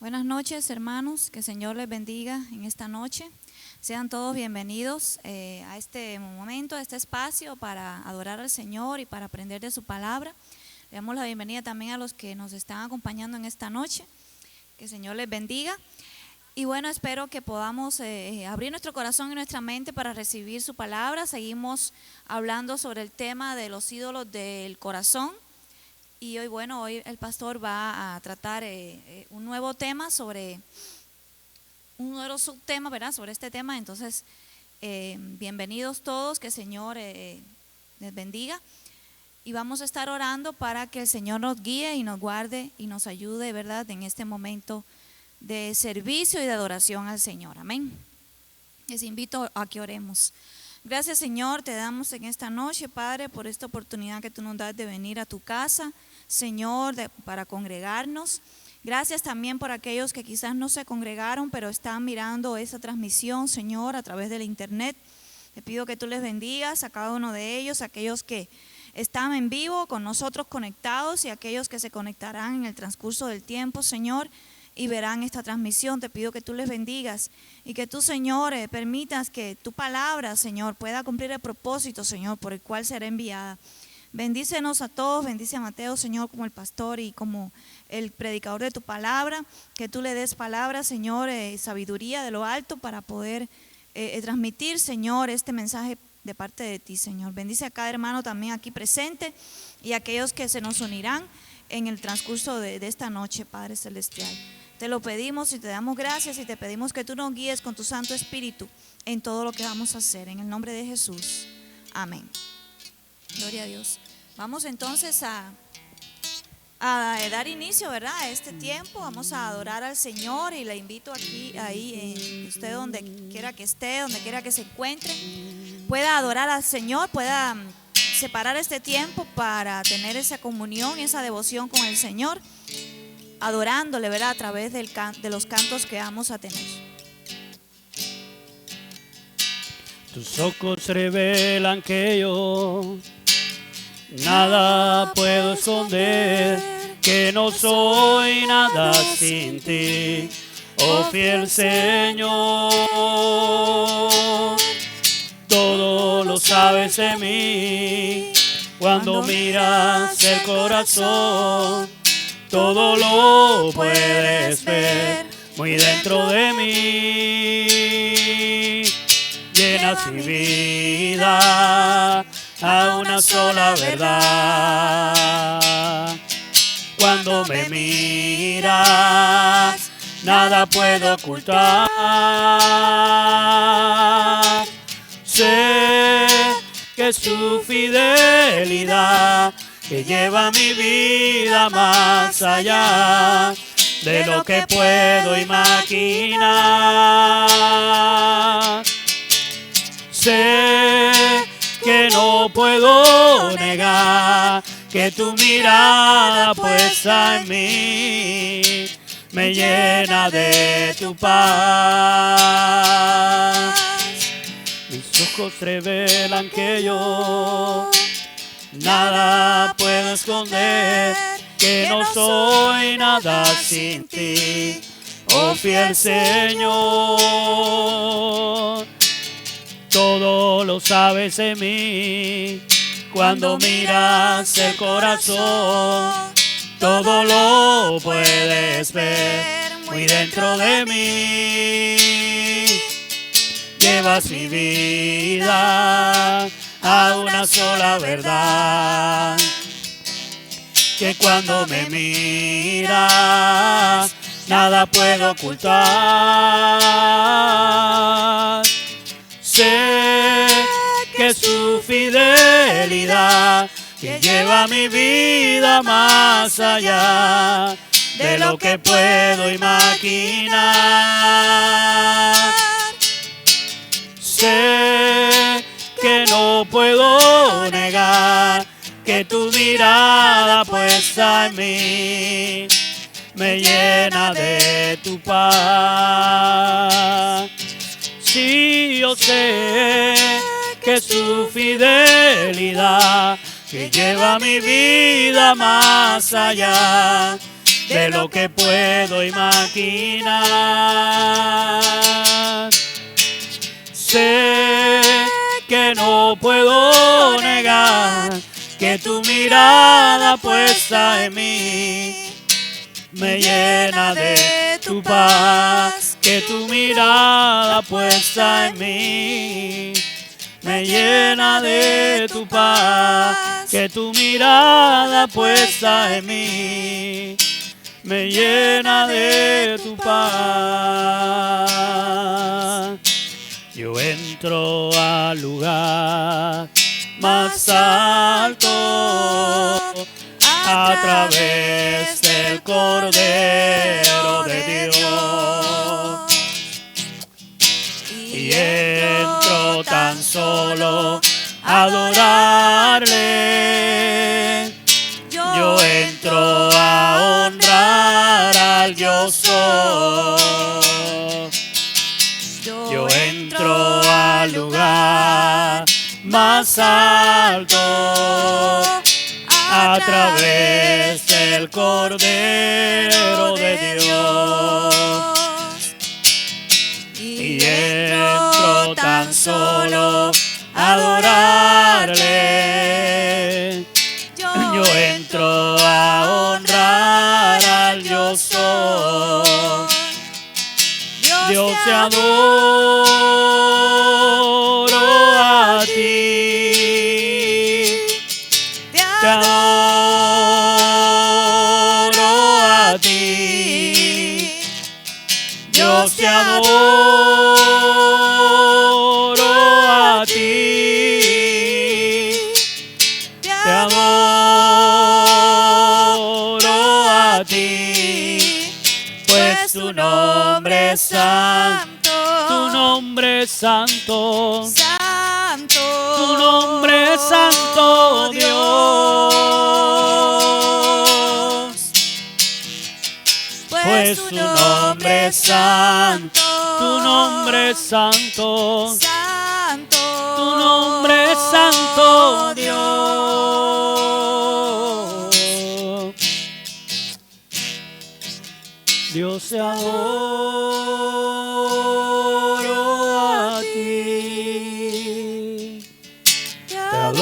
Buenas noches, hermanos, que el Señor les bendiga en esta noche. Sean todos bienvenidos a este momento, a este espacio para adorar al Señor y para aprender de su palabra. Le damos la bienvenida también a los que nos están acompañando en esta noche. Que el Señor les bendiga. Y bueno, espero que podamos abrir nuestro corazón y nuestra mente para recibir su palabra. Seguimos hablando sobre el tema de los ídolos del corazón. Y hoy el pastor va a tratar un nuevo tema sobre un nuevo subtema, ¿verdad? Sobre este tema. Entonces, bienvenidos todos, que el Señor les bendiga. Y vamos a estar orando para que el Señor nos guíe y nos guarde y nos ayude, ¿verdad? En este momento de servicio y de adoración al Señor. Amén. Les invito a que oremos. Gracias, Señor, te damos en esta noche, Padre, por esta oportunidad que tú nos das de venir a tu casa, Señor, para congregarnos. Gracias también por aquellos que quizás no se congregaron, pero están mirando esa transmisión, Señor, a través del internet. Te pido que tú les bendigas a cada uno de ellos, aquellos que están en vivo con nosotros conectados y aquellos que se conectarán en el transcurso del tiempo, Señor, y verán esta transmisión. Te pido que tú les bendigas y que tú, Señor, permitas que tu palabra, Señor, pueda cumplir el propósito, Señor, por el cual será enviada. Bendícenos a todos, bendice a Mateo, Señor, como el pastor y como el predicador de tu palabra, que tú le des palabra, Señor, sabiduría de lo alto para poder transmitir, Señor, este mensaje de parte de ti, Señor. Bendice a cada hermano también aquí presente y a aquellos que se nos unirán en el transcurso de esta noche, Padre Celestial. Te lo pedimos y te damos gracias y te pedimos que tú nos guíes con tu Santo Espíritu en todo lo que vamos a hacer. En el nombre de Jesús. Amén. Gloria a Dios. Vamos entonces a dar inicio, ¿verdad? A este tiempo. Vamos a adorar al Señor y le invito usted donde quiera que esté, donde quiera que se encuentre, pueda adorar al Señor, pueda separar este tiempo para tener esa comunión, esa devoción con el Señor, adorándole, ¿verdad? A través de los cantos que vamos a tener. Tus ojos revelan que yo nada puedo esconder, que no soy nada sin ti, oh fiel Señor. Todo lo sabes de mí, cuando miras el corazón, todo lo puedes ver muy dentro de mí. Llenas mi vida a una sola verdad. Cuando me miras, nada puedo ocultar. Sé que es tu fidelidad que lleva mi vida más allá de lo que puedo imaginar. Sé que no puedo negar que tu mirada puesta en mí me llena de tu paz. Mis ojos revelan que yo nada puedo esconder, que no soy nada sin ti, oh fiel Señor. Todo lo sabes de mí, cuando miras el corazón, todo lo puedes ver muy dentro de mí. Llevas mi vida a una sola verdad, que cuando me miras, nada puedo ocultar. Sé que es tu fidelidad que lleva mi vida más allá de lo que puedo imaginar. Sé que no puedo negar que tu mirada puesta en mí me llena de tu paz. Sí, yo sé que es tu fidelidad que lleva mi vida más allá de lo que puedo imaginar. Sé que no puedo negar que tu mirada puesta en mí me llena de tu paz, que tu mirada puesta en mí me llena de tu paz, que tu mirada puesta en mí me llena de tu paz. Yo entro al lugar más alto a través del Cordero de Dios, y entro tan solo a adorarle. Yo entro a honrar al Yo soy. Yo entro al lugar más alto a través del Cordero de Dios, y entro tan solo a adorarle. Yo entro a honrar al Yo soy. Dios, te adoro a ti, te adoro a ti. Dios, te adoro a ti, te adoro a ti, pues tu nombre es santo, tu nombre es santo, santo, tu nombre es santo, Dios, pues tu nombre es santo, tu nombre es santo, santo, tu nombre es santo, Dios. Dios, te adoro a ti, te adoro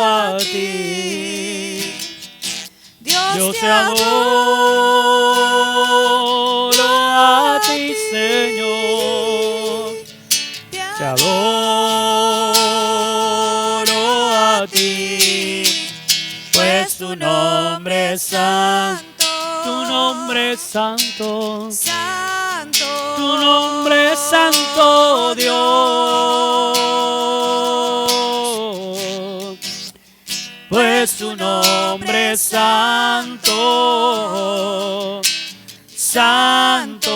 a ti. Dios, te adoro a ti, Señor, te adoro a ti, pues tu nombre es santo, tu nombre es santo, santo, tu nombre es santo, Dios, pues tu nombre es santo, santo,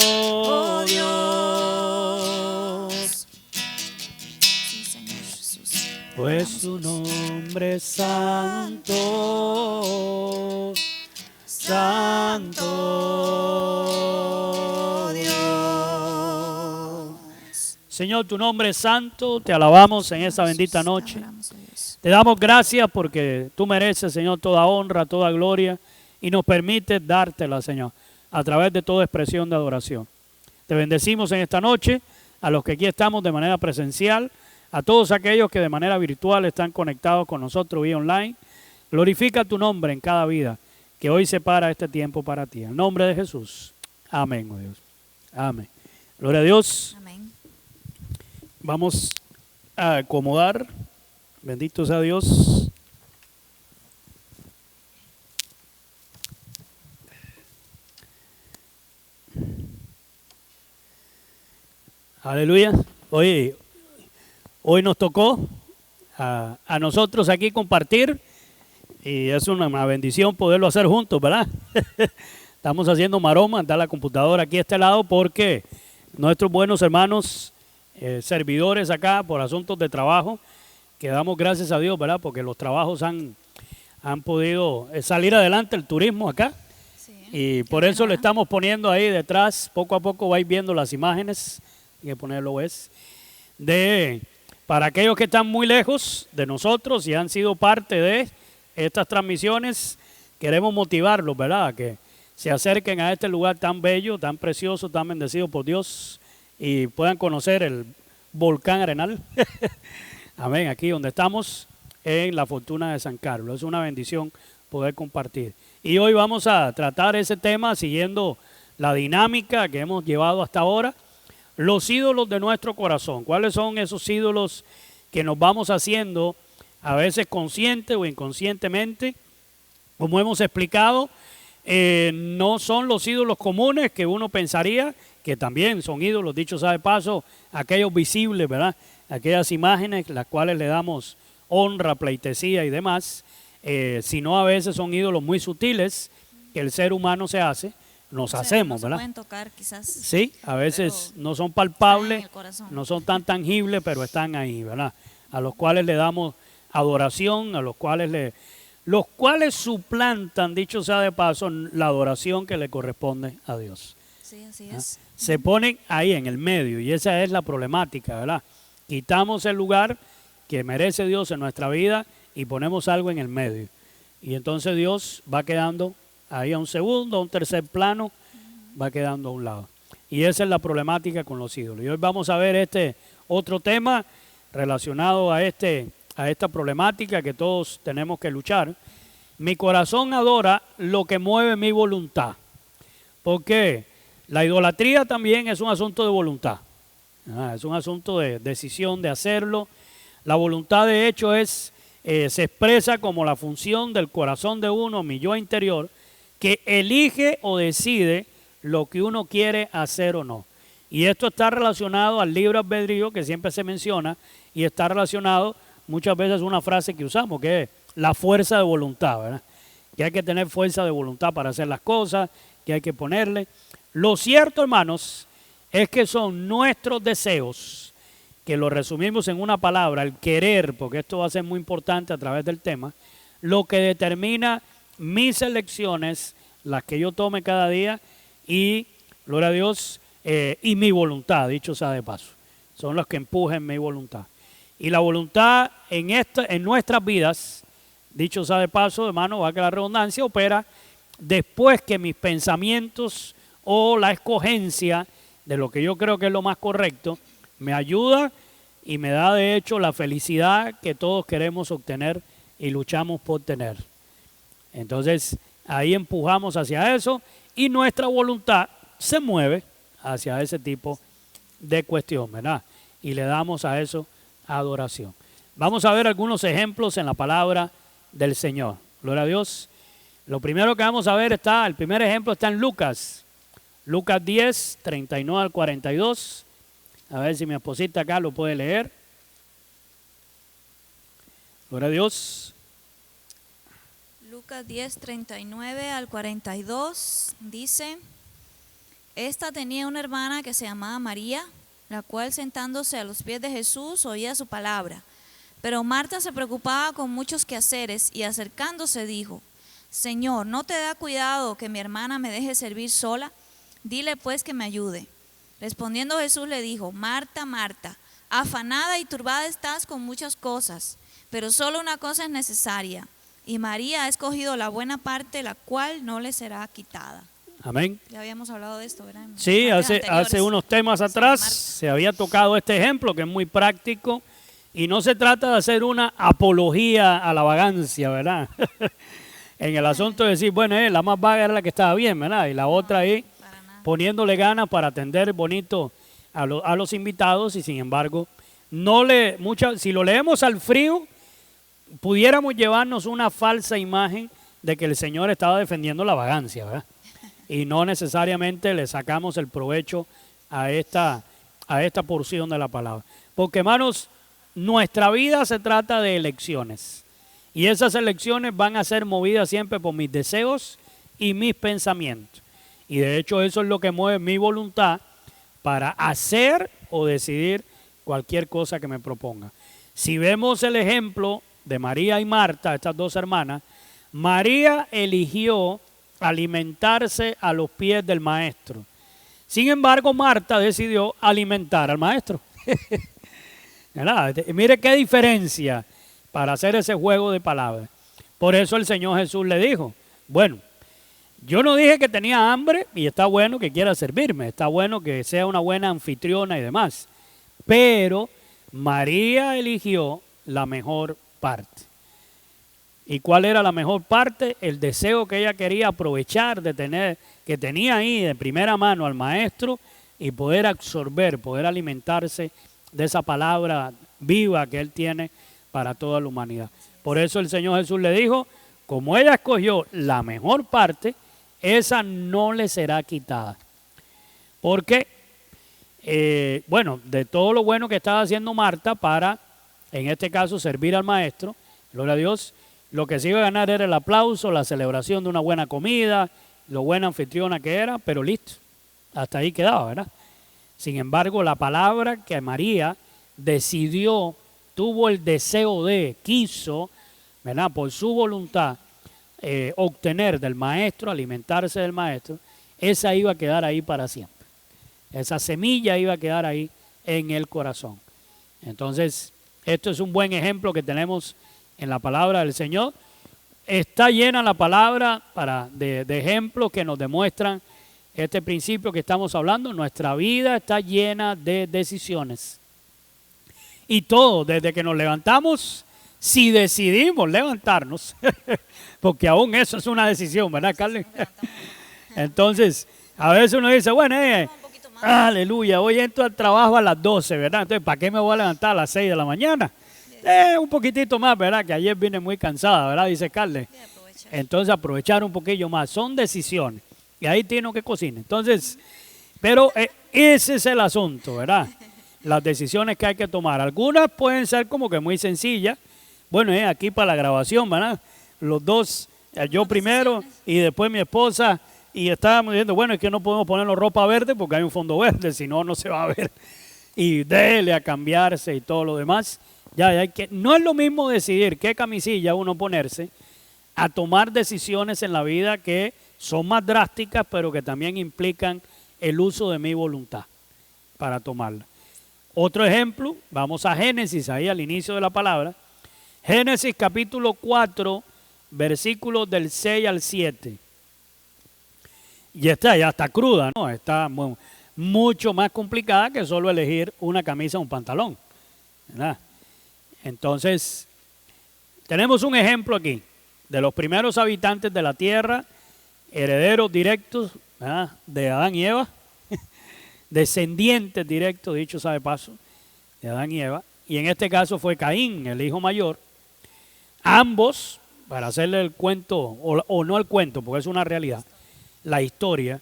oh Dios, sí, Señor Jesús. pues tu nombre es santo, santo, Dios. Señor, tu nombre es santo, te alabamos en esta bendita noche. Te damos gracias porque tú mereces, Señor, toda honra, toda gloria, y nos permites dártela, Señor, a través de toda expresión de adoración. Te bendecimos en esta noche, a los que aquí estamos de manera presencial, a todos aquellos que de manera virtual están conectados con nosotros vía online. Glorifica tu nombre en cada vida que hoy separa este tiempo para ti. En el nombre de Jesús. Amén, oh Dios. Amén. Gloria a Dios. Amén. Vamos a acomodar. Bendito sea Dios. Aleluya. Oye, hoy nos tocó a nosotros aquí compartir, y es una bendición poderlo hacer juntos, ¿verdad? Estamos haciendo maroma, está la computadora aquí a este lado, porque nuestros buenos hermanos servidores acá, por asuntos de trabajo, que damos gracias a Dios, ¿verdad? Porque los trabajos han podido salir adelante, el turismo acá, Sí, y por eso le estamos poniendo ahí detrás, poco a poco vais viendo las imágenes, hay que ponerlo para aquellos que están muy lejos de nosotros y han sido parte de estas transmisiones queremos motivarlos, ¿verdad? Que se acerquen a este lugar tan bello, tan precioso, tan bendecido por Dios y puedan conocer el volcán Arenal. Amén, aquí donde estamos en la Fortuna de San Carlos. Es una bendición poder compartir. Y hoy vamos a tratar ese tema siguiendo la dinámica que hemos llevado hasta ahora. Los ídolos de nuestro corazón. ¿Cuáles son esos ídolos que nos vamos haciendo a veces consciente o inconscientemente? Como hemos explicado, no son los ídolos comunes que uno pensaría, que también son ídolos, dicho sea de paso, aquellos visibles, ¿verdad? Aquellas imágenes las cuales le damos honra, pleitesía y demás, sino a veces son ídolos muy sutiles que el ser humano se hace, nos hacemos, ¿verdad? Pueden tocar quizás. Sí, a veces no son palpables, no son tan tangibles, pero están ahí, ¿verdad? A los cuales le damos adoración, a los cuales suplantan, dicho sea de paso, la adoración que le corresponde a Dios. Sí, así es. Se ponen ahí en el medio y esa es la problemática, ¿verdad? Quitamos el lugar que merece Dios en nuestra vida y ponemos algo en el medio. Y entonces Dios va quedando ahí a un segundo, a un tercer plano, va quedando a un lado. Y esa es la problemática con los ídolos. Y hoy vamos a ver este otro tema relacionado a esta problemática que todos tenemos que luchar. Mi corazón adora lo que mueve mi voluntad. Porque la idolatría también es un asunto de voluntad. Es un asunto de decisión de hacerlo. La voluntad de hecho se expresa como la función del corazón de uno, mi yo interior, que elige o decide lo que uno quiere hacer o no. Y esto está relacionado al libre albedrío que siempre se menciona y está relacionado muchas veces una frase que usamos que es la fuerza de voluntad, ¿verdad? Que hay que tener fuerza de voluntad para hacer las cosas, que hay que ponerle. Lo cierto, hermanos, es que son nuestros deseos, que lo resumimos en una palabra, el querer, porque esto va a ser muy importante a través del tema, lo que determina mis elecciones, las que yo tome cada día y, gloria a Dios, y mi voluntad, dicho sea de paso. Son los que empujan mi voluntad. Y la voluntad en nuestras vidas, dicho sea de paso, hermano, va a que la redundancia opera después que mis pensamientos o la escogencia de lo que yo creo que es lo más correcto, me ayuda y me da de hecho la felicidad que todos queremos obtener y luchamos por tener. Entonces ahí empujamos hacia eso y nuestra voluntad se mueve hacia ese tipo de cuestión, ¿verdad? Y le damos a eso adoración. Vamos a ver algunos ejemplos en la palabra del Señor. Gloria a Dios. Lo primero que vamos a ver el primer ejemplo está en Lucas 10, 39 al 42. A ver si mi esposita acá lo puede leer. Gloria a Dios. Lucas 10, 39 al 42 dice: Esta tenía una hermana que se llamaba María, la cual sentándose a los pies de Jesús oía su palabra. Pero Marta se preocupaba con muchos quehaceres y acercándose dijo: Señor, ¿no te da cuidado que mi hermana me deje servir sola? Dile pues que me ayude. Respondiendo Jesús le dijo: Marta, Marta, afanada y turbada estás con muchas cosas, pero solo una cosa es necesaria, y María ha escogido la buena parte, la cual no le será quitada. Amén. Ya habíamos hablado de esto, ¿verdad? Sí, hace unos temas atrás se había tocado este ejemplo que es muy práctico y no se trata de hacer una apología a la vagancia, ¿verdad? En el asunto de decir, bueno, la más vaga era la que estaba bien, ¿verdad? Y la otra ahí poniéndole ganas para atender bonito a los invitados y sin embargo, si lo leemos al frío, pudiéramos llevarnos una falsa imagen de que el Señor estaba defendiendo la vagancia, ¿verdad? Y no necesariamente le sacamos el provecho a esta porción de la palabra. Porque, hermanos, nuestra vida se trata de elecciones. Y esas elecciones van a ser movidas siempre por mis deseos y mis pensamientos. Y de hecho eso es lo que mueve mi voluntad para hacer o decidir cualquier cosa que me proponga. Si vemos el ejemplo de María y Marta, estas dos hermanas, María eligió alimentarse a los pies del maestro. Sin embargo, Marta decidió alimentar al maestro. ¿Verdad? Mire qué diferencia para hacer ese juego de palabras. Por eso el Señor Jesús le dijo, bueno, yo no dije que tenía hambre y está bueno que quiera servirme, está bueno que sea una buena anfitriona y demás, pero María eligió la mejor parte. ¿Y cuál era la mejor parte? El deseo que ella quería aprovechar de tener, que tenía ahí de primera mano al maestro y poder absorber, poder alimentarse de esa palabra viva que él tiene para toda la humanidad. Por eso el Señor Jesús le dijo, como ella escogió la mejor parte, esa no le será quitada. Porque, bueno, de todo lo bueno que estaba haciendo Marta para, en este caso, servir al maestro, gloria a Dios, lo que se iba a ganar era el aplauso, la celebración de una buena comida, lo buena anfitriona que era, pero listo, hasta ahí quedaba, ¿verdad? Sin embargo, la palabra que María decidió, tuvo el deseo de, quiso, ¿verdad? Por su voluntad, obtener del maestro, alimentarse del maestro, esa iba a quedar ahí para siempre. Esa semilla iba a quedar ahí en el corazón. Entonces, esto es un buen ejemplo que tenemos en la palabra del Señor. Está llena la palabra de ejemplos que nos demuestran este principio que estamos hablando. Nuestra vida está llena de decisiones. Y todo, desde que nos levantamos, si decidimos levantarnos, porque aún eso es una decisión, ¿verdad, Carly? Entonces, a veces uno dice, bueno, aleluya, hoy entro al trabajo a las 12, ¿verdad? Entonces, ¿para qué me voy a levantar a las 6 de la mañana? Un poquitito más, ¿verdad? Que ayer vine muy cansada, ¿verdad? Dice Carly. Entonces, aprovechar un poquillo más. Son decisiones. Y ahí tiene que cocinar. Entonces, pero ese es el asunto, ¿verdad? Las decisiones que hay que tomar. Algunas pueden ser como que muy sencillas. Bueno, aquí para la grabación, ¿verdad? Los dos, yo primero y después mi esposa, y estábamos diciendo, bueno, es que no podemos ponernos ropa verde porque hay un fondo verde, si no, no se va a ver. Y dele a cambiarse y todo lo demás. Ya hay que, no es lo mismo decidir qué camisilla uno ponerse a tomar decisiones en la vida que son más drásticas, pero que también implican el uso de mi voluntad para tomarla. Otro ejemplo, vamos a Génesis, ahí al inicio de la palabra. Génesis capítulo 4, versículos del 6 al 7. Y ya está cruda, ¿no? Está mucho más complicada que solo elegir una camisa o un pantalón, ¿verdad? Entonces, tenemos un ejemplo aquí de los primeros habitantes de la tierra, herederos directos, ¿verdad?, de Adán y Eva, descendientes directos, dicho sea de paso, de Adán y Eva, y en este caso fue Caín, el hijo mayor. Ambos, para hacerle el cuento, o no el cuento, porque es una realidad, la historia,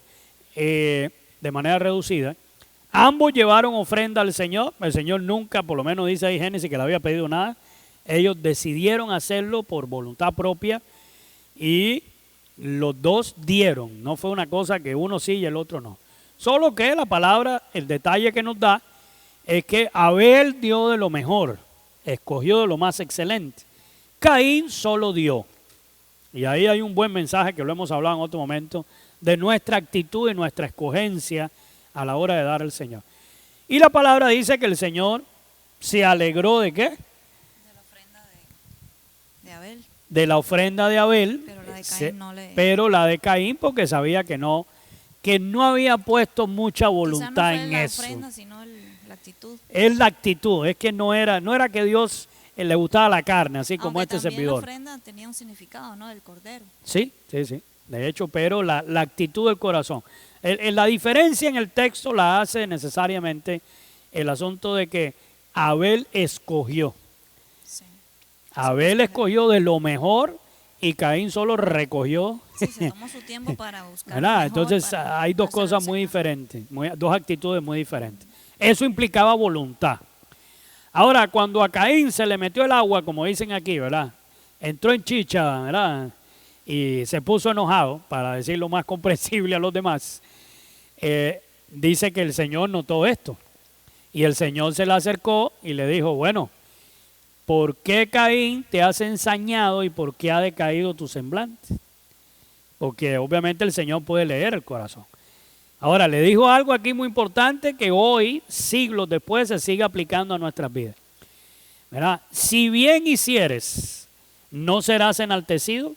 de manera reducida, ambos llevaron ofrenda al Señor. El Señor nunca, por lo menos dice ahí Génesis, que le había pedido nada. Ellos decidieron hacerlo por voluntad propia y los dos dieron. No fue una cosa que uno sí y el otro no. Solo que la palabra, el detalle que nos da es que Abel dio de lo mejor, escogió de lo más excelente. Caín solo dio. Y ahí hay un buen mensaje que lo hemos hablado en otro momento, de nuestra actitud y nuestra escogencia a la hora de dar al Señor. Y la palabra dice que el Señor se alegró ¿de qué? De la ofrenda de Abel. De la ofrenda de Abel, pero la de Caín no le... pero la de Caín porque sabía que no había puesto mucha voluntad en eso. Quizá no fue la ofrenda, sino la actitud. Es la actitud, es que no era que Dios le gustaba la carne, así como este servidor. La ofrenda tenía un significado, ¿no? Del cordero. Sí. De hecho, pero la actitud del corazón. La diferencia en el texto la hace necesariamente el asunto de que Abel escogió. Sí. Abel escogió de lo mejor y Caín solo recogió. Sí, se tomó su tiempo para buscar. ¿Verdad? Entonces hay dos cosas muy diferentes, dos actitudes muy diferentes. Eso implicaba voluntad. Ahora, cuando a Caín se le metió el agua, como dicen aquí, ¿verdad? Entró en chicha, ¿verdad? Y se puso enojado, para decirlo más comprensible a los demás. Dice que el Señor notó esto. Y el Señor se le acercó y le dijo, bueno, ¿por qué Caín te has ensañado y por qué ha decaído tu semblante? Porque obviamente el Señor puede leer el corazón. Ahora, le dijo algo aquí muy importante que hoy, siglos después, se sigue aplicando a nuestras vidas. ¿Verdad? Si bien hicieres, no serás enaltecido.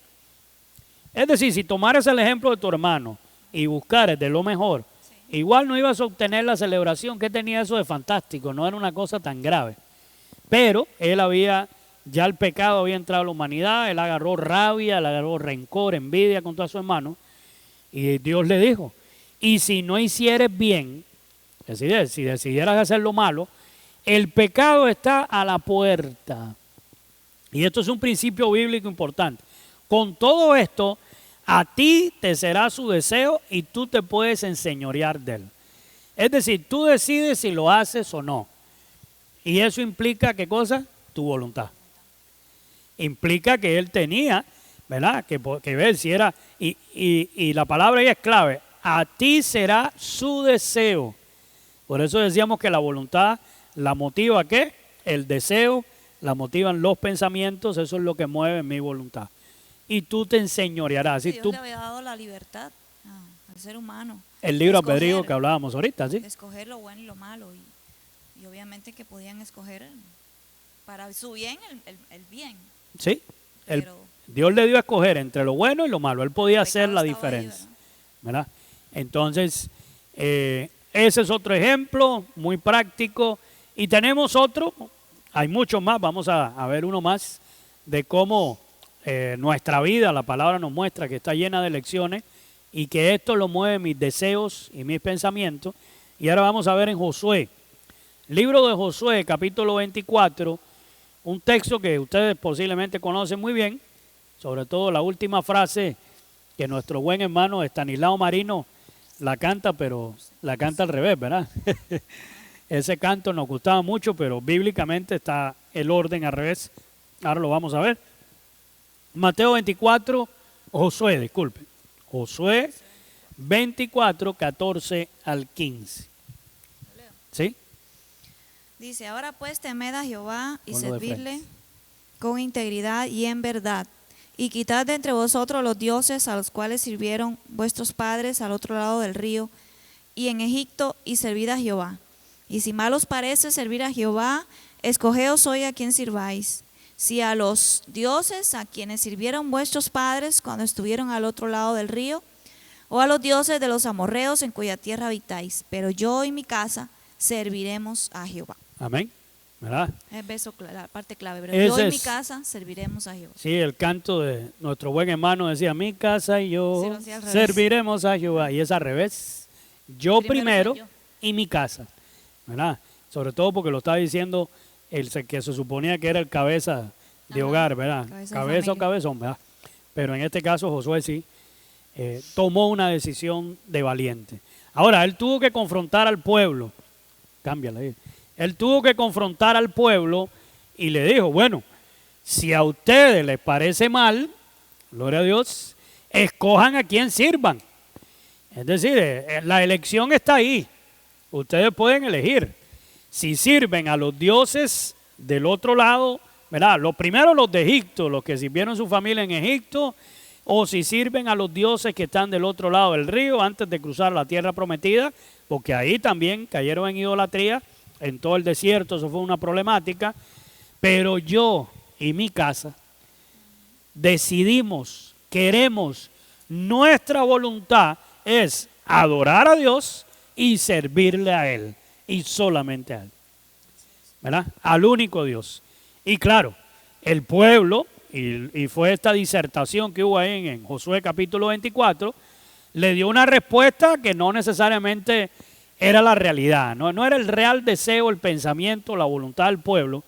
Es decir, si tomaras el ejemplo de tu hermano y buscares de lo mejor, igual no ibas a obtener la celebración. ¿Qué tenía eso de fantástico? No era una cosa tan grave. Pero ya el pecado había entrado a la humanidad, él agarró rabia, él agarró rencor, envidia contra su hermano. Y Dios le dijo, y si no hicieres bien, es decir, si decidieras hacer lo malo, el pecado está a la puerta. Y esto es un principio bíblico importante. Con todo esto, a ti te será su deseo y tú te puedes enseñorear de él. Es decir, tú decides si lo haces o no. Y eso implica, ¿qué cosa? Tu voluntad. Implica que él tenía, ¿verdad? Que ver si era, y la palabra ahí es clave, a ti será su deseo. Por eso decíamos que la voluntad la motiva, ¿qué? El deseo, la motivan los pensamientos, eso es lo que mueve mi voluntad. Y tú te enseñorearás. Dios le había dado la libertad al ser humano. El libro albedrío que hablábamos ahorita, ¿sí? Escoger lo bueno y lo malo. Y obviamente que podían escoger para su bien el bien. Sí, Dios le dio a escoger entre lo bueno y lo malo. Él podía hacer la diferencia, ¿verdad? Entonces, ese es otro ejemplo muy práctico. Y tenemos otro, hay muchos más, vamos a ver uno más, de cómo nuestra vida, la palabra nos muestra que está llena de lecciones y que esto lo mueve mis deseos y mis pensamientos. Y ahora vamos a ver en Josué, libro de Josué, capítulo 24, un texto que ustedes posiblemente conocen muy bien, sobre todo la última frase que nuestro buen hermano Estanislao Marino la canta, pero la canta al revés, ¿verdad? Ese canto nos gustaba mucho, pero bíblicamente está el orden al revés. Ahora lo vamos a ver. Mateo 24, Josué 24, 14 al 15. ¿Sí? Dice, ahora pues temed a Jehová y servirle con integridad y en verdad, y quitad de entre vosotros los dioses a los cuales sirvieron vuestros padres al otro lado del río y en Egipto, y servid a Jehová. Y si mal os parece servir a Jehová, escogeos hoy a quien sirváis, si a los dioses a quienes sirvieron vuestros padres cuando estuvieron al otro lado del río, o a los dioses de los amorreos en cuya tierra habitáis, pero yo y mi casa serviremos a Jehová. Amén, ¿verdad? Es beso, la parte clave, pero yo y mi casa serviremos a Jehová. Sí, el canto de nuestro buen hermano decía, mi casa y yo serviremos a Jehová, y es al revés, yo primero y mi casa, ¿verdad? Sobre todo porque lo estaba diciendo el que se suponía que era el cabeza de hogar, ¿verdad? Cabeza o cabezón, ¿verdad? Pero en este caso Josué sí tomó una decisión de valiente. Ahora, él tuvo que confrontar al pueblo, cámbiala ahí. Él tuvo que confrontar al pueblo y le dijo, bueno, si a ustedes les parece mal, gloria a Dios, escojan a quien sirvan. Es decir, la elección está ahí. Ustedes pueden elegir. Si sirven a los dioses del otro lado, ¿verdad? Los primeros los de Egipto, los que sirvieron su familia en Egipto, o si sirven a los dioses que están del otro lado del río antes de cruzar la tierra prometida, porque ahí también cayeron en idolatría, en todo el desierto, eso fue una problemática. Pero yo y mi casa decidimos, queremos, nuestra voluntad es adorar a Dios y servirle a Él, y solamente a Él, ¿verdad? Al único Dios. Y claro, el pueblo, y fue esta disertación que hubo ahí en Josué capítulo 24, le dio una respuesta que no necesariamente era la realidad, no era el real deseo, el pensamiento, la voluntad del pueblo,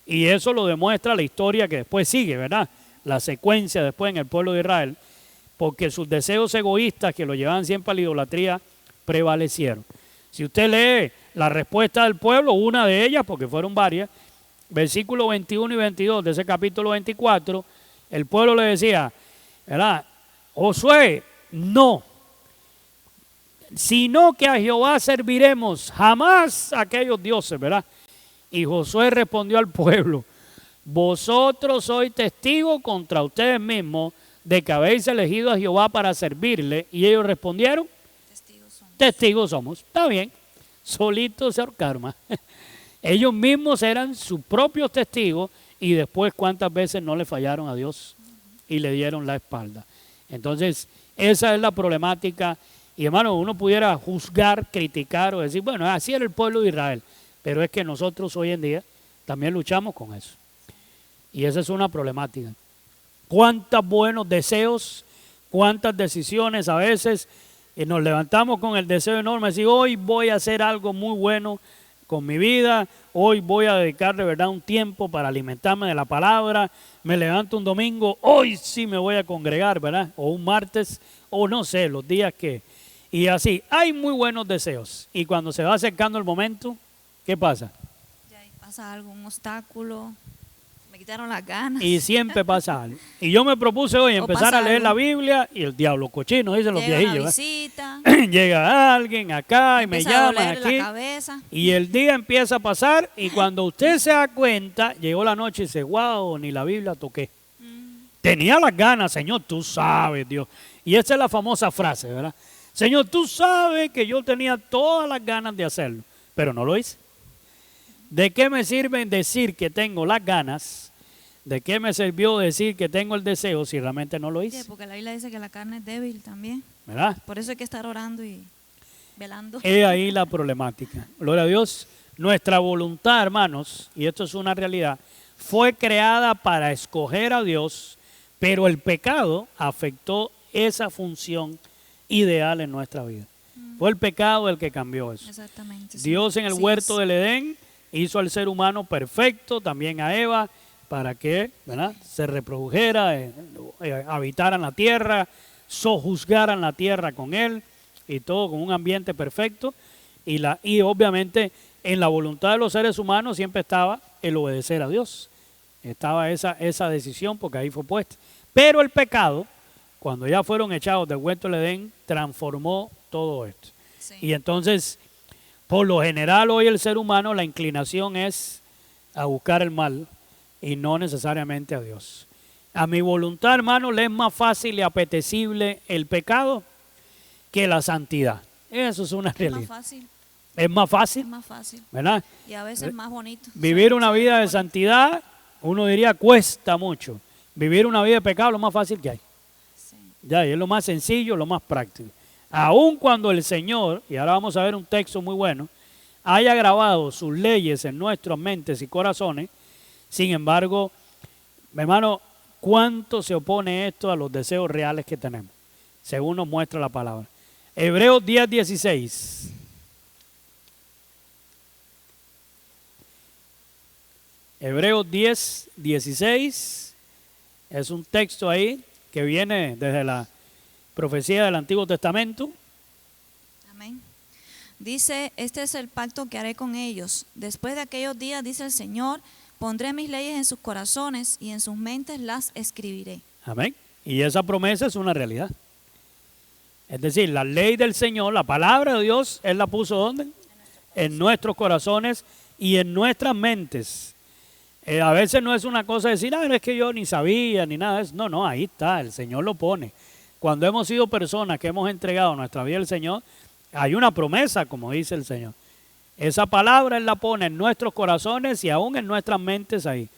y eso lo demuestra la historia que después sigue, ¿verdad? La secuencia después en el pueblo de Israel, porque sus deseos egoístas que lo llevaban siempre a la idolatría prevalecieron. Si usted lee la respuesta del pueblo, una de ellas, porque fueron varias, versículos 21 y 22 de ese capítulo 24, el pueblo le decía, ¿verdad? Josué, no, sino que a Jehová serviremos, jamás a aquellos dioses, ¿verdad? Y Josué respondió al pueblo, vosotros sois testigos contra ustedes mismos de que habéis elegido a Jehová para servirle. Y ellos respondieron, testigos somos. Está bien, solitos se ahorcaron. Ellos mismos eran sus propios testigos y después cuántas veces no le fallaron a Dios y le dieron la espalda. Entonces, esa es la problemática. Y hermano, uno pudiera juzgar, criticar o decir, bueno, así era el pueblo de Israel. Pero es que nosotros hoy en día también luchamos con eso. Y esa es una problemática. Cuántos buenos deseos, cuántas decisiones a veces nos levantamos con el deseo enorme de decir, hoy voy a hacer algo muy bueno con mi vida, hoy voy a dedicar de verdad un tiempo para alimentarme de la palabra, me levanto un domingo, hoy sí me voy a congregar, ¿verdad? O un martes, o no sé, los días que... Y así, hay muy buenos deseos. Y cuando se va acercando el momento, ¿qué pasa? Ya ahí pasa algo, un obstáculo, me quitaron las ganas. Y siempre pasa algo. Y yo me propuse hoy empezar a leer la Biblia y el diablo cochino, dicen los viejillos. Llega alguien acá y me llama aquí. Y el día empieza a pasar y cuando usted se da cuenta, llegó la noche y dice, wow, ni la Biblia toqué. Tenía las ganas, Señor, tú sabes, Dios. Y esa es la famosa frase, ¿verdad? Señor, tú sabes que yo tenía todas las ganas de hacerlo, pero no lo hice. ¿De qué me sirve decir que tengo las ganas? ¿De qué me sirvió decir que tengo el deseo si realmente no lo hice? Sí, porque la Biblia dice que la carne es débil también. ¿Verdad? Por eso hay que estar orando y velando. Es ahí la problemática. Gloria a Dios. Nuestra voluntad, hermanos, y esto es una realidad, fue creada para escoger a Dios, pero el pecado afectó esa función ideal en nuestra vida. Fue el pecado el que cambió eso. Exactamente. Dios en el huerto del Edén hizo al ser humano perfecto, también a Eva, para que, ¿verdad?, se reprodujera, habitaran la tierra, sojuzgaran la tierra con él y todo con un ambiente perfecto. Y obviamente en la voluntad de los seres humanos siempre estaba el obedecer a Dios. Estaba esa decisión porque ahí fue puesta. Pero el pecado, cuando ya fueron echados del huerto del Edén, transformó todo esto. Sí. Y entonces, por lo general hoy el ser humano, la inclinación es a buscar el mal y no necesariamente a Dios. A mi voluntad, hermano, le es más fácil y apetecible el pecado que la santidad. Eso es una realidad. Es más fácil. Es más fácil. Es más fácil. ¿Verdad? Y a veces más bonito. Vivir una vida de santidad, uno diría, cuesta mucho. Vivir una vida de pecado es lo más fácil que hay. Sí. Ya, y es lo más sencillo, lo más práctico. Aun cuando el Señor, y ahora vamos a ver un texto muy bueno, haya grabado sus leyes en nuestras mentes y corazones, sin embargo, hermano, ¿cuánto se opone esto a los deseos reales que tenemos? Según nos muestra la palabra. Hebreos 10:16. Hebreos 10:16 es un texto ahí que viene desde la profecía del Antiguo Testamento. Amén. Dice, este es el pacto que haré con ellos. Después de aquellos días, dice el Señor, pondré mis leyes en sus corazones y en sus mentes las escribiré. Amén. Y esa promesa es una realidad. Es decir, la ley del Señor, la palabra de Dios, Él la puso ¿dónde? En nuestros corazones y en nuestras mentes. A veces no es una cosa de decir, es que yo ni sabía ni nada de eso. No, ahí está, el Señor lo pone. Cuando hemos sido personas que hemos entregado nuestra vida al Señor, hay una promesa, como dice el Señor. Esa palabra Él la pone en nuestros corazones y aún en nuestras mentes ahí.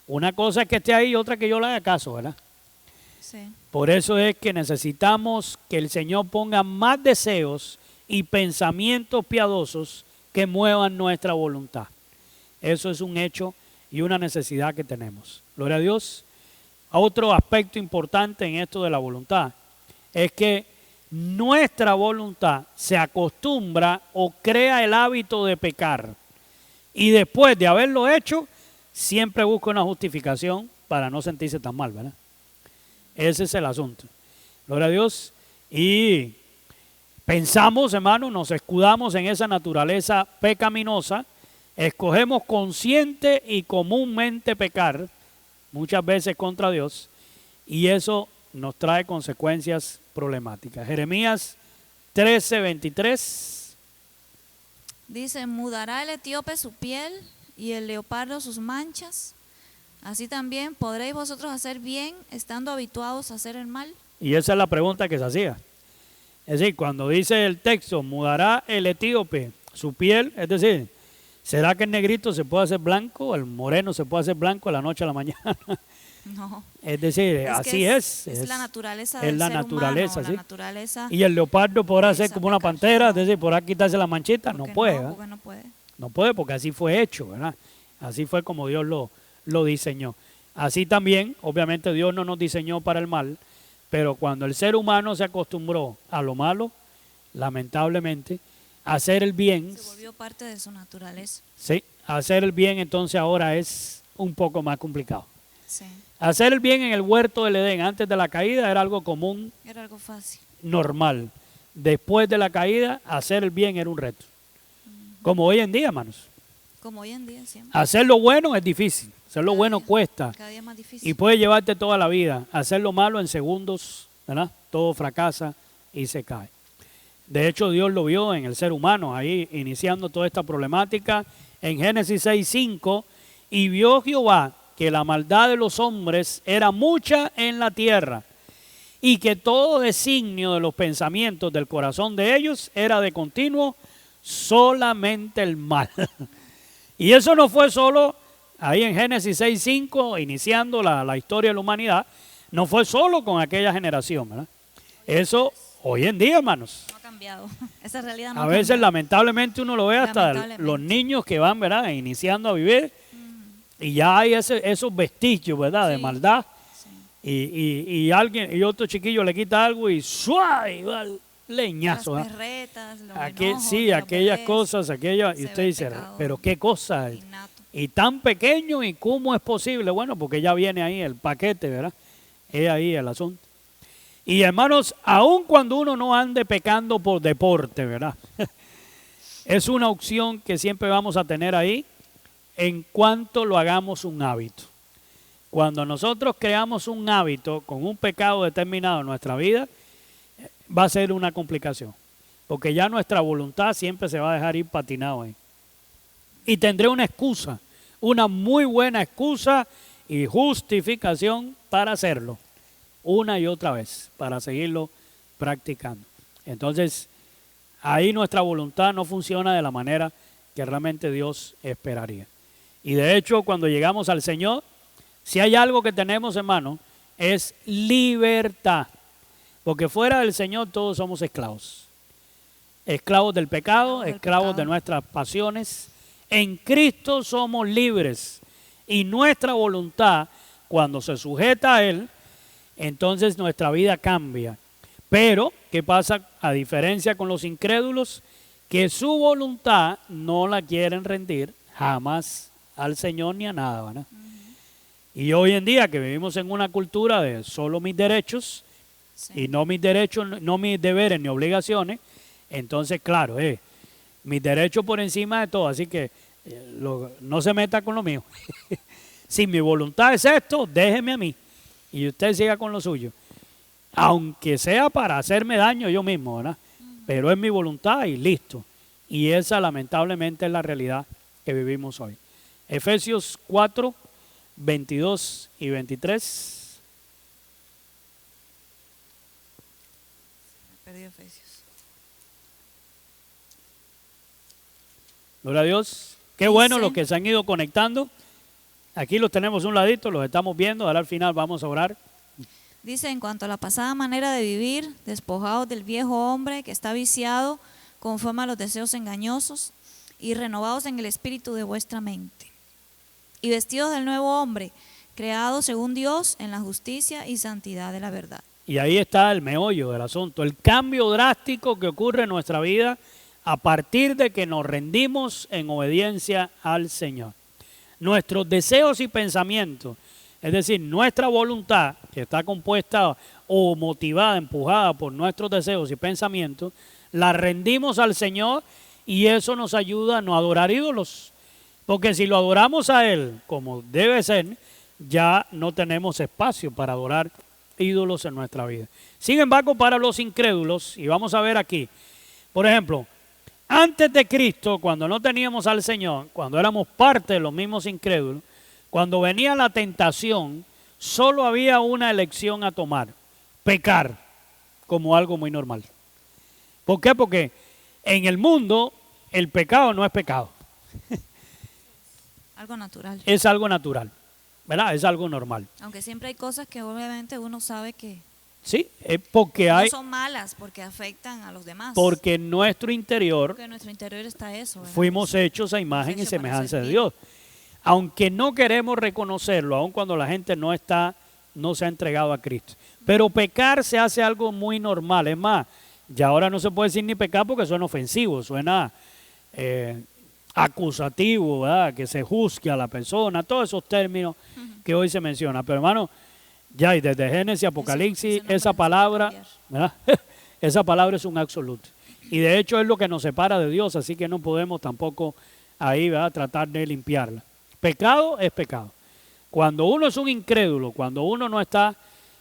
Una cosa es que esté ahí y otra que yo le haga caso, ¿verdad? Sí. Por eso es que necesitamos que el Señor ponga más deseos y pensamientos piadosos que muevan nuestra voluntad. Eso es un hecho y una necesidad que tenemos. Gloria a Dios. Otro aspecto importante en esto de la voluntad es que nuestra voluntad se acostumbra o crea el hábito de pecar y después de haberlo hecho siempre busca una justificación para no sentirse tan mal, ¿verdad? Ese es el asunto. Gloria a Dios. Y pensamos, hermano, nos escudamos en esa naturaleza pecaminosa, escogemos consciente y comúnmente pecar, muchas veces contra Dios, y eso nos trae consecuencias problemáticas. Jeremías 13:23. Dice, mudará el etíope su piel y el leopardo sus manchas. Así también podréis vosotros hacer bien estando habituados a hacer el mal. Y esa es la pregunta que se hacía. Es decir, cuando dice el texto, mudará el etíope su piel, es decir, ¿Será que el negrito se puede hacer blanco, el moreno se puede hacer blanco de la noche a la mañana? No. Es decir, así es. Es la naturaleza es del la ser naturaleza, humano, ¿sí? la naturaleza. Y el leopardo podrá ser esa como una pecar, pantera, es no. decir, podrá quitarse la manchita, no ¿Por qué puede, no? ¿verdad? Porque no puede. No puede porque así fue hecho, ¿verdad? Así fue como Dios lo diseñó. Así también, obviamente Dios no nos diseñó para el mal, pero cuando el ser humano se acostumbró a lo malo, lamentablemente, a hacer el bien, Se volvió parte de su naturaleza. sí, hacer el bien entonces ahora es un poco más complicado. Sí. Hacer el bien en el huerto del Edén antes de la caída era algo común, Era algo fácil. normal. Después de la caída, hacer el bien era un reto. Como hoy en día, hermanos. Como hoy en día siempre. Hacer lo bueno es difícil, hacer lo Cada bueno día. cuesta Cada día más y difícil. puede llevarte toda la vida. Hacer lo malo en segundos, ¿verdad? Todo fracasa y se cae. De hecho, Dios lo vio en el ser humano, ahí iniciando toda esta problemática en Génesis 6:5, y vio Jehová que la maldad de los hombres era mucha en la tierra y que todo designio de los pensamientos del corazón de ellos era de continuo solamente el mal. Y eso no fue solo ahí en Génesis 6:5, iniciando la historia de la humanidad, no fue solo con aquella generación, ¿verdad? Eso hoy en día, hermanos. No ha cambiado. Esa realidad no A ha veces cambiado. lamentablemente uno lo ve hasta Lamentablemente. los niños que van, ¿verdad?, iniciando a vivir y ya hay esos vestigios, ¿verdad?, de Sí. maldad. Sí. Y alguien y otro chiquillo le quita algo y ¡suá! Y va el leñazo. Las ¿verdad? perretas, los Sí, enojos, aquellas los bebés, cosas, aquellas, y se usted ve el dice, pecado pero qué cosa, innato. y tan pequeño, y cómo es posible. Bueno, porque ya viene ahí el paquete, ¿verdad? Es ahí el asunto. Y hermanos, aun cuando uno no ande pecando por deporte, ¿verdad? Es una opción que siempre vamos a tener ahí en cuanto lo hagamos un hábito. Cuando nosotros creamos un hábito con un pecado determinado en nuestra vida, va a ser una complicación. Porque ya nuestra voluntad siempre se va a dejar ir patinado ahí. Y tendré una excusa, una muy buena excusa y justificación para hacerlo. Una y otra vez, para seguirlo practicando. Entonces, ahí nuestra voluntad no funciona de la manera que realmente Dios esperaría. Y de hecho, cuando llegamos al Señor, si hay algo que tenemos, hermano, es libertad. Porque fuera del Señor todos somos esclavos. Esclavos del pecado, esclavos de nuestras pasiones. En Cristo somos libres. Y nuestra voluntad, cuando se sujeta a Él, entonces nuestra vida cambia. Pero, ¿qué pasa? A diferencia con los incrédulos, que su voluntad no la quieren rendir jamás al Señor ni a nada, ¿verdad? Y hoy en día que vivimos en una cultura de solo mis derechos, Sí. y no mis derechos, no mis deberes ni obligaciones, entonces claro, mis derechos por encima de todo, así que no se meta con lo mío. Si mi voluntad es esto, déjeme a mí y usted siga con lo suyo, aunque sea para hacerme daño yo mismo, ¿verdad? Pero es mi voluntad y listo. Y esa lamentablemente es la realidad que vivimos hoy. Efesios 4, 22 y 23. Perdí Efesios. Gloria a Dios. Qué bueno Dice- los que se han ido conectando. Aquí los tenemos un ladito, los estamos viendo. Ahora al final vamos a orar. Dice, en cuanto a la pasada manera de vivir, despojados del viejo hombre que está viciado conforme a los deseos engañosos y renovados en el espíritu de vuestra mente. Y vestidos del nuevo hombre, creado según Dios en la justicia y santidad de la verdad. Y ahí está el meollo del asunto, el cambio drástico que ocurre en nuestra vida a partir de que nos rendimos en obediencia al Señor. Nuestros deseos y pensamientos, es decir, nuestra voluntad, que está compuesta o motivada, empujada por nuestros deseos y pensamientos, la rendimos al Señor y eso nos ayuda a no adorar ídolos. Porque si lo adoramos a Él como debe ser, ya no tenemos espacio para adorar ídolos en nuestra vida. Sin embargo, para los incrédulos, y vamos a ver aquí, por ejemplo, antes de Cristo, cuando no teníamos al Señor, cuando éramos parte de los mismos incrédulos, cuando venía la tentación, solo había una elección a tomar: pecar como algo muy normal. ¿Por qué? Porque en el mundo el pecado no es pecado. Algo natural. Es algo natural, ¿verdad? Es algo normal. Aunque siempre hay cosas que obviamente uno sabe que Sí, porque no hay, son malas, porque afectan a los demás. porque en nuestro interior Porque en nuestro interior está eso, ¿verdad? fuimos hechos a imagen y Hechos para semejanza de servir. Dios. Aunque no queremos reconocerlo, aun cuando la gente no se ha entregado a Cristo. Pero pecar se hace algo muy normal. Es más, ya ahora no se puede decir ni pecar porque suena ofensivo, suena acusativo, ¿verdad? Que se juzgue a la persona, todos esos términos que hoy se mencionan. Pero hermano, ya y desde Génesis, Apocalipsis, ese esa nombre palabra, necesita ¿verdad? Esa palabra es un absoluto. Y de hecho es lo que nos separa de Dios, así que no podemos tampoco ahí, ¿verdad?, tratar de limpiarla. Pecado es pecado. Cuando uno es un incrédulo, cuando uno no está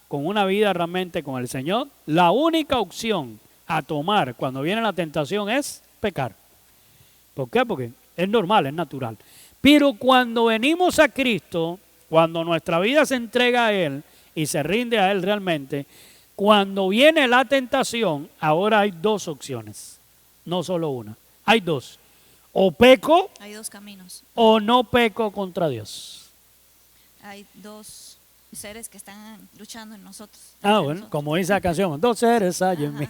con una vida realmente con el Señor, la única opción a tomar cuando viene la tentación es pecar. ¿Por qué? Porque es normal, es natural. Pero cuando venimos a Cristo, cuando nuestra vida se entrega a Él y se rinde a Él realmente, cuando viene la tentación, ahora hay dos opciones, no solo una, hay dos. O peco Hay dos caminos. o no peco contra Dios. Hay dos seres que están luchando en nosotros. Ah, bueno, como dice la canción, dos seres hay en mí.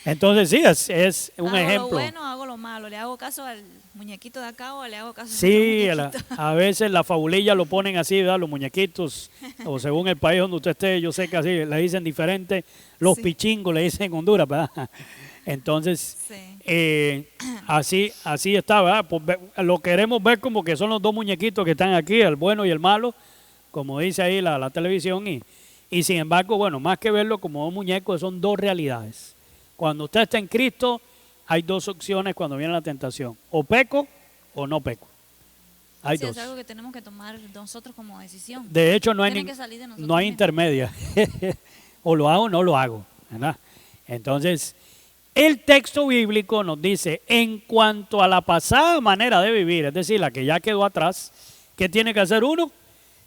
Entonces sí, es un hago ejemplo. Lo bueno, hago lo malo. ¿Le hago caso al muñequito de acá o le hago caso Sí, al otro muñequito? a veces la fabulilla lo ponen así, ¿verdad? Los muñequitos, o según el país donde usted esté, yo sé que así le dicen diferente, los Sí. pichingos le dicen en Honduras, ¿verdad? Entonces, Sí. así está, ¿verdad? Pues lo queremos ver como que son los dos muñequitos que están aquí, el bueno y el malo, como dice ahí la televisión, y sin embargo, bueno, más que verlo como dos muñecos, son dos realidades. Cuando usted está en Cristo, hay dos opciones cuando viene la tentación, o peco o no peco. Hay Sí, dos. es algo que tenemos que tomar nosotros como decisión. De hecho, no Tiene hay, que salir de nosotros no hay mismos. intermedia. O lo hago o no lo hago, ¿verdad? Entonces, el texto bíblico nos dice, en cuanto a la pasada manera de vivir, es decir, la que ya quedó atrás, ¿qué tiene que hacer uno?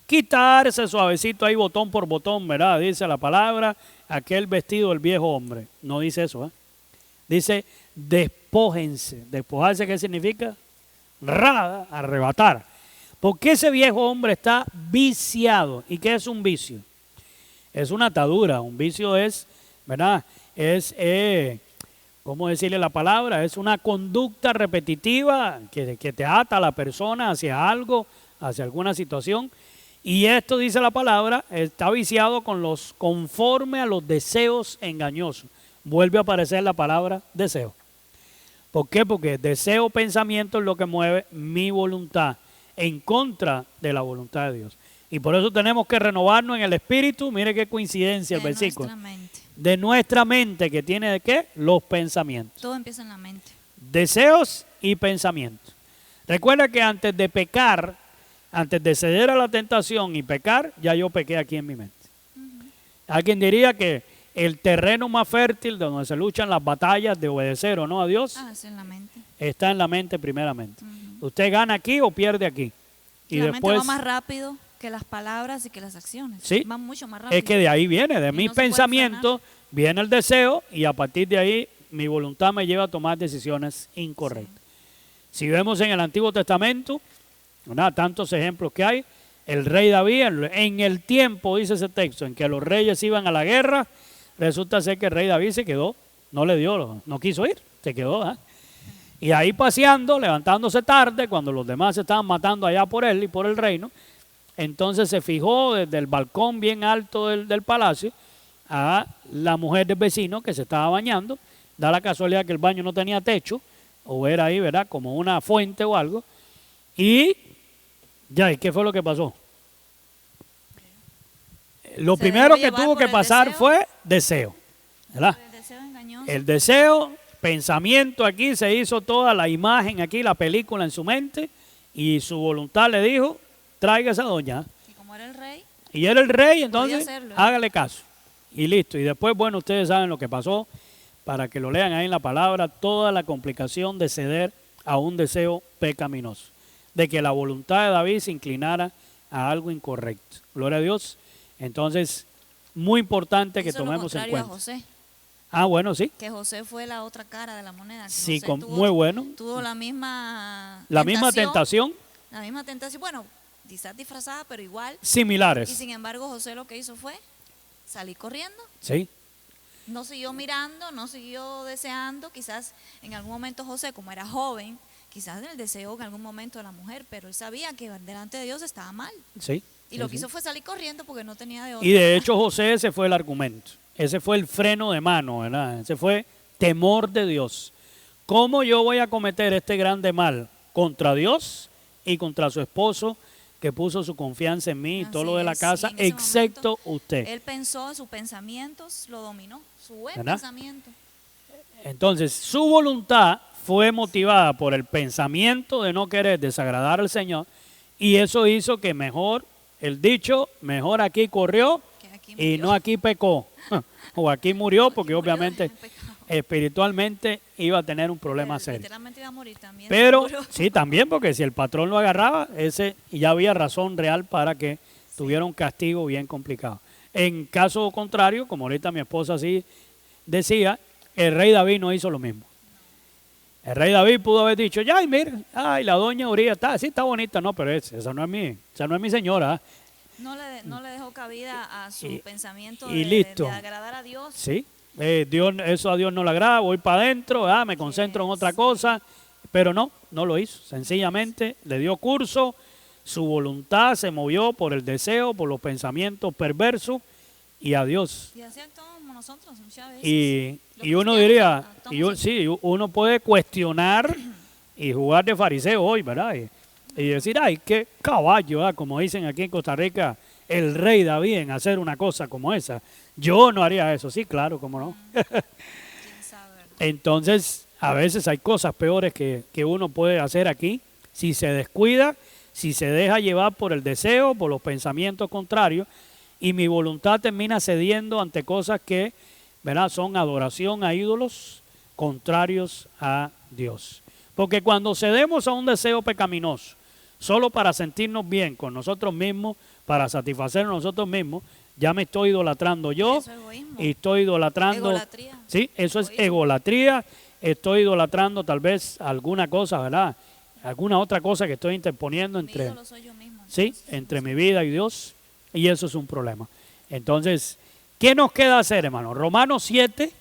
Quitarse suavecito ahí botón por botón, ¿verdad? Dice la palabra, aquel vestido del viejo hombre. No dice eso, ¿eh? Dice, despójense. ¿Despojarse qué significa? Arrebatar. Porque ese viejo hombre está viciado. ¿Y qué es un vicio? Es una atadura. Un vicio es, ¿verdad? ¿Cómo decirle la palabra? Es una conducta repetitiva que te ata a la persona hacia algo, hacia alguna situación. Y esto, dice la palabra, está viciado conforme a los deseos engañosos. Vuelve a aparecer la palabra deseo. ¿Por qué? Porque deseo, pensamiento es lo que mueve mi voluntad en contra de la voluntad de Dios. Y por eso tenemos que renovarnos en el espíritu. Mire qué coincidencia el versículo. De nuestra mente, que tiene ¿de qué? Los pensamientos. Todo empieza en la mente. Deseos y pensamientos. Recuerda que antes de pecar, antes de ceder a la tentación y pecar, ya yo pequé aquí en mi mente. Alguien diría que el terreno más fértil de donde se luchan las batallas de obedecer o no a Dios es en la mente. Está en la mente primeramente. Usted gana aquí o pierde aquí. Y la después mente va más rápido que las palabras y que las acciones. Sí, va mucho más rápido. es que de ahí viene, de mis no se puede pensamientos viene el deseo y a partir de ahí mi voluntad me lleva a tomar decisiones incorrectas. Sí. Si vemos en el Antiguo Testamento, ¿verdad?, tantos ejemplos que hay, el rey David, en el tiempo, dice ese texto, en que los reyes iban a la guerra, resulta ser que el rey David se quedó, no quiso ir, se quedó, ¿eh? Y ahí paseando, levantándose tarde, cuando los demás se estaban matando allá por él y por el reino, entonces se fijó desde el balcón bien alto del palacio a la mujer del vecino que se estaba bañando. Da la casualidad que el baño no tenía techo, o era ahí, ¿verdad?, como una fuente o algo. ¿Y qué fue lo que pasó? Lo primero que tuvo que pasar fue deseo, ¿verdad? El deseo engañoso. El deseo, pensamiento aquí, se hizo toda la imagen aquí, la película en su mente, y su voluntad le dijo, traiga esa doña. Y como era el rey. Y era el rey, entonces hacerlo, hágale caso. Y listo. Y después, bueno, ustedes saben lo que pasó, para que lo lean ahí en la palabra, toda la complicación de ceder a un deseo pecaminoso, de que la voluntad de David se inclinara a algo incorrecto. Gloria a Dios. Entonces, muy importante que tomemos en cuenta. A José, Ah, bueno, sí. que José fue la otra cara de la moneda. Sí, José muy bueno. Tuvo la misma La misma tentación, La misma tentación, bueno, quizás disfrazada, pero igual. Y similares. sin embargo, José lo que hizo fue salir corriendo. Sí, No siguió mirando, no siguió deseando. Quizás en algún momento José, como era joven, quizás el deseo en algún momento de la mujer, pero él sabía que delante de Dios estaba mal. sí. Y sí, lo que sí. hizo fue salir corriendo porque no tenía de otra. Y de hecho José, ese fue el argumento, ese fue el freno de mano, ¿verdad? Ese fue temor de Dios. ¿Cómo yo voy a cometer este grande mal contra Dios y contra su esposo que puso su confianza en mí y todo Así lo de la es, casa, y en ese excepto momento, usted? Él pensó, sus pensamientos lo dominó, su buen ¿Verdad? pensamiento. Entonces, su voluntad fue motivada por el pensamiento de no querer desagradar al Señor y eso hizo que mejor, el dicho, mejor aquí corrió Que aquí y murió. no aquí pecó. O aquí murió porque Murió obviamente en pecado. espiritualmente iba a tener un problema Pero serio. literalmente iba a morir también. Pero seguro. sí, también porque si el patrón lo agarraba, ese ya había razón real para que tuviera un castigo bien complicado. En caso contrario, como ahorita mi esposa sí decía, el rey David no hizo lo mismo. El rey David pudo haber dicho, ya, y mira, ay, la doña Uría está, sí está bonita, no, pero esa no es mi señora. ¿Ah? No le dejó cabida a su Y- pensamiento y de, listo. de agradar a Dios. Sí, Dios, eso a Dios no le agrada, voy para adentro, me concentro en otra Sí. cosa, pero no lo hizo. Sencillamente le dio curso, su voluntad se movió por el deseo, por los pensamientos perversos y a Dios. Y así actuamos nosotros muchas veces. Y Los uno cristianos diría, actuamos así. sí, uno puede cuestionar y jugar de fariseo hoy, ¿verdad? Y decir, ay, qué caballo, ¿verdad? Como dicen aquí en Costa Rica, el rey David en hacer una cosa como esa. Yo no haría eso, sí, claro, cómo no. ¿Quién sabe, verdad? Entonces, a veces hay cosas peores que uno puede hacer aquí si se descuida, si se deja llevar por el deseo, por los pensamientos contrarios, y mi voluntad termina cediendo ante cosas que, ¿verdad?, son adoración a ídolos contrarios a Dios. Porque cuando cedemos a un deseo pecaminoso, solo para sentirnos bien con nosotros mismos, para satisfacer a nosotros mismos, ya me estoy idolatrando yo Eso es egoísmo. y estoy idolatrando. Egolatría. Sí, eso es Egoísmo. egolatría. Estoy idolatrando tal vez alguna cosa, ¿verdad? Alguna otra cosa que estoy interponiendo Mi entre, ídolo soy yo mismo. sí, entonces. entre mi vida y Dios. Y eso es un problema. Entonces, ¿qué nos queda hacer, hermano? Romanos 7.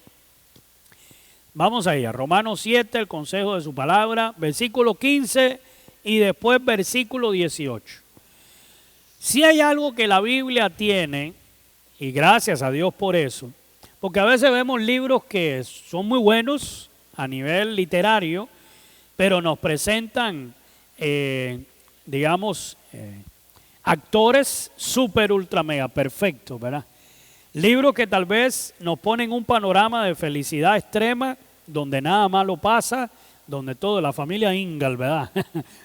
Vamos ahí, a Romanos 7, el consejo de su palabra, versículo 15 y después versículo 18. Si hay algo que la Biblia tiene, y gracias a Dios por eso, porque a veces vemos libros que son muy buenos a nivel literario, pero nos presentan, digamos, actores súper, ultra, mega perfectos, ¿verdad? Libros que tal vez nos ponen un panorama de felicidad extrema, donde nada malo pasa, donde todo, la familia Ingalls, ¿verdad?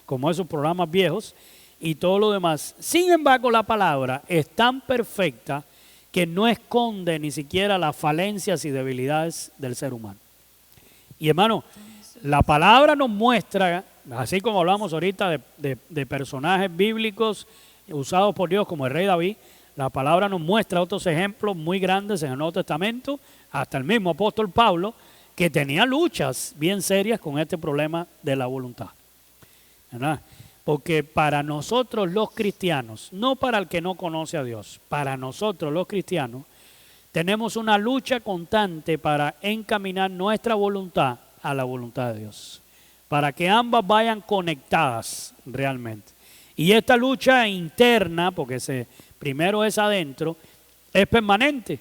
Como esos programas viejos y todo lo demás. Sin embargo, la palabra es tan perfecta que no esconde ni siquiera las falencias y debilidades del ser humano. Y hermano, la palabra nos muestra, así como hablamos ahorita de personajes bíblicos usados por Dios como el rey David, la palabra nos muestra otros ejemplos muy grandes en el Nuevo Testamento, hasta el mismo apóstol Pablo, que tenía luchas bien serias con este problema de la voluntad, ¿verdad? Porque para nosotros los cristianos, no para el que no conoce a Dios, para nosotros los cristianos, tenemos una lucha constante para encaminar nuestra voluntad a la voluntad de Dios, para que ambas vayan conectadas realmente. Y esta lucha interna, porque primero es adentro, es permanente.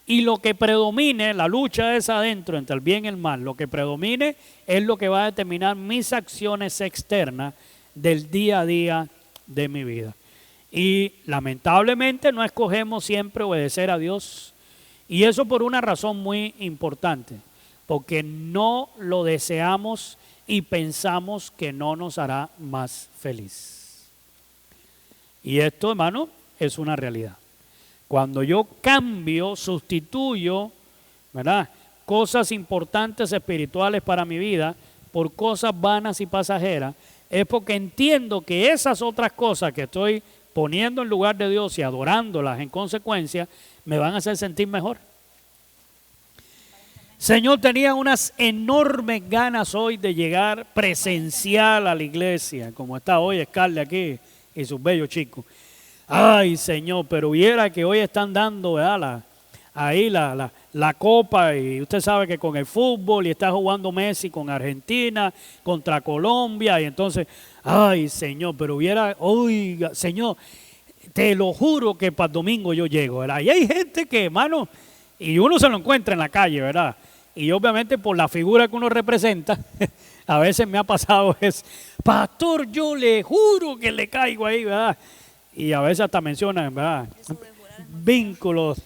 Y lo que predomine, la lucha es adentro entre el bien y el mal, lo que predomine es lo que va a determinar mis acciones externas del día a día de mi vida. Y lamentablemente no escogemos siempre obedecer a Dios. Y eso por una razón muy importante, porque no lo deseamos y pensamos que no nos hará más feliz. Y esto, hermano, es una realidad. Cuando yo cambio, sustituyo, ¿verdad?, cosas importantes espirituales para mi vida por cosas vanas y pasajeras, es porque entiendo que esas otras cosas que estoy poniendo en lugar de Dios y adorándolas en consecuencia, me van a hacer sentir mejor. Señor, tenía unas enormes ganas hoy de llegar presencial a la iglesia, como está hoy Scarlett aquí y sus bellos chicos. Ay, Señor, pero viera que hoy están dando, ¿verdad?, la copa, y usted sabe que con el fútbol, y está jugando Messi con Argentina, contra Colombia, y entonces, ay, Señor, pero viera, oiga, Señor, te lo juro que para el domingo yo llego, ¿verdad? Y hay gente que, hermano, y uno se lo encuentra en la calle, ¿verdad? Y obviamente por la figura que uno representa, a veces me ha pasado pastor, yo le juro que le caigo ahí, ¿verdad? Y a veces hasta mencionan, ¿verdad?, vínculos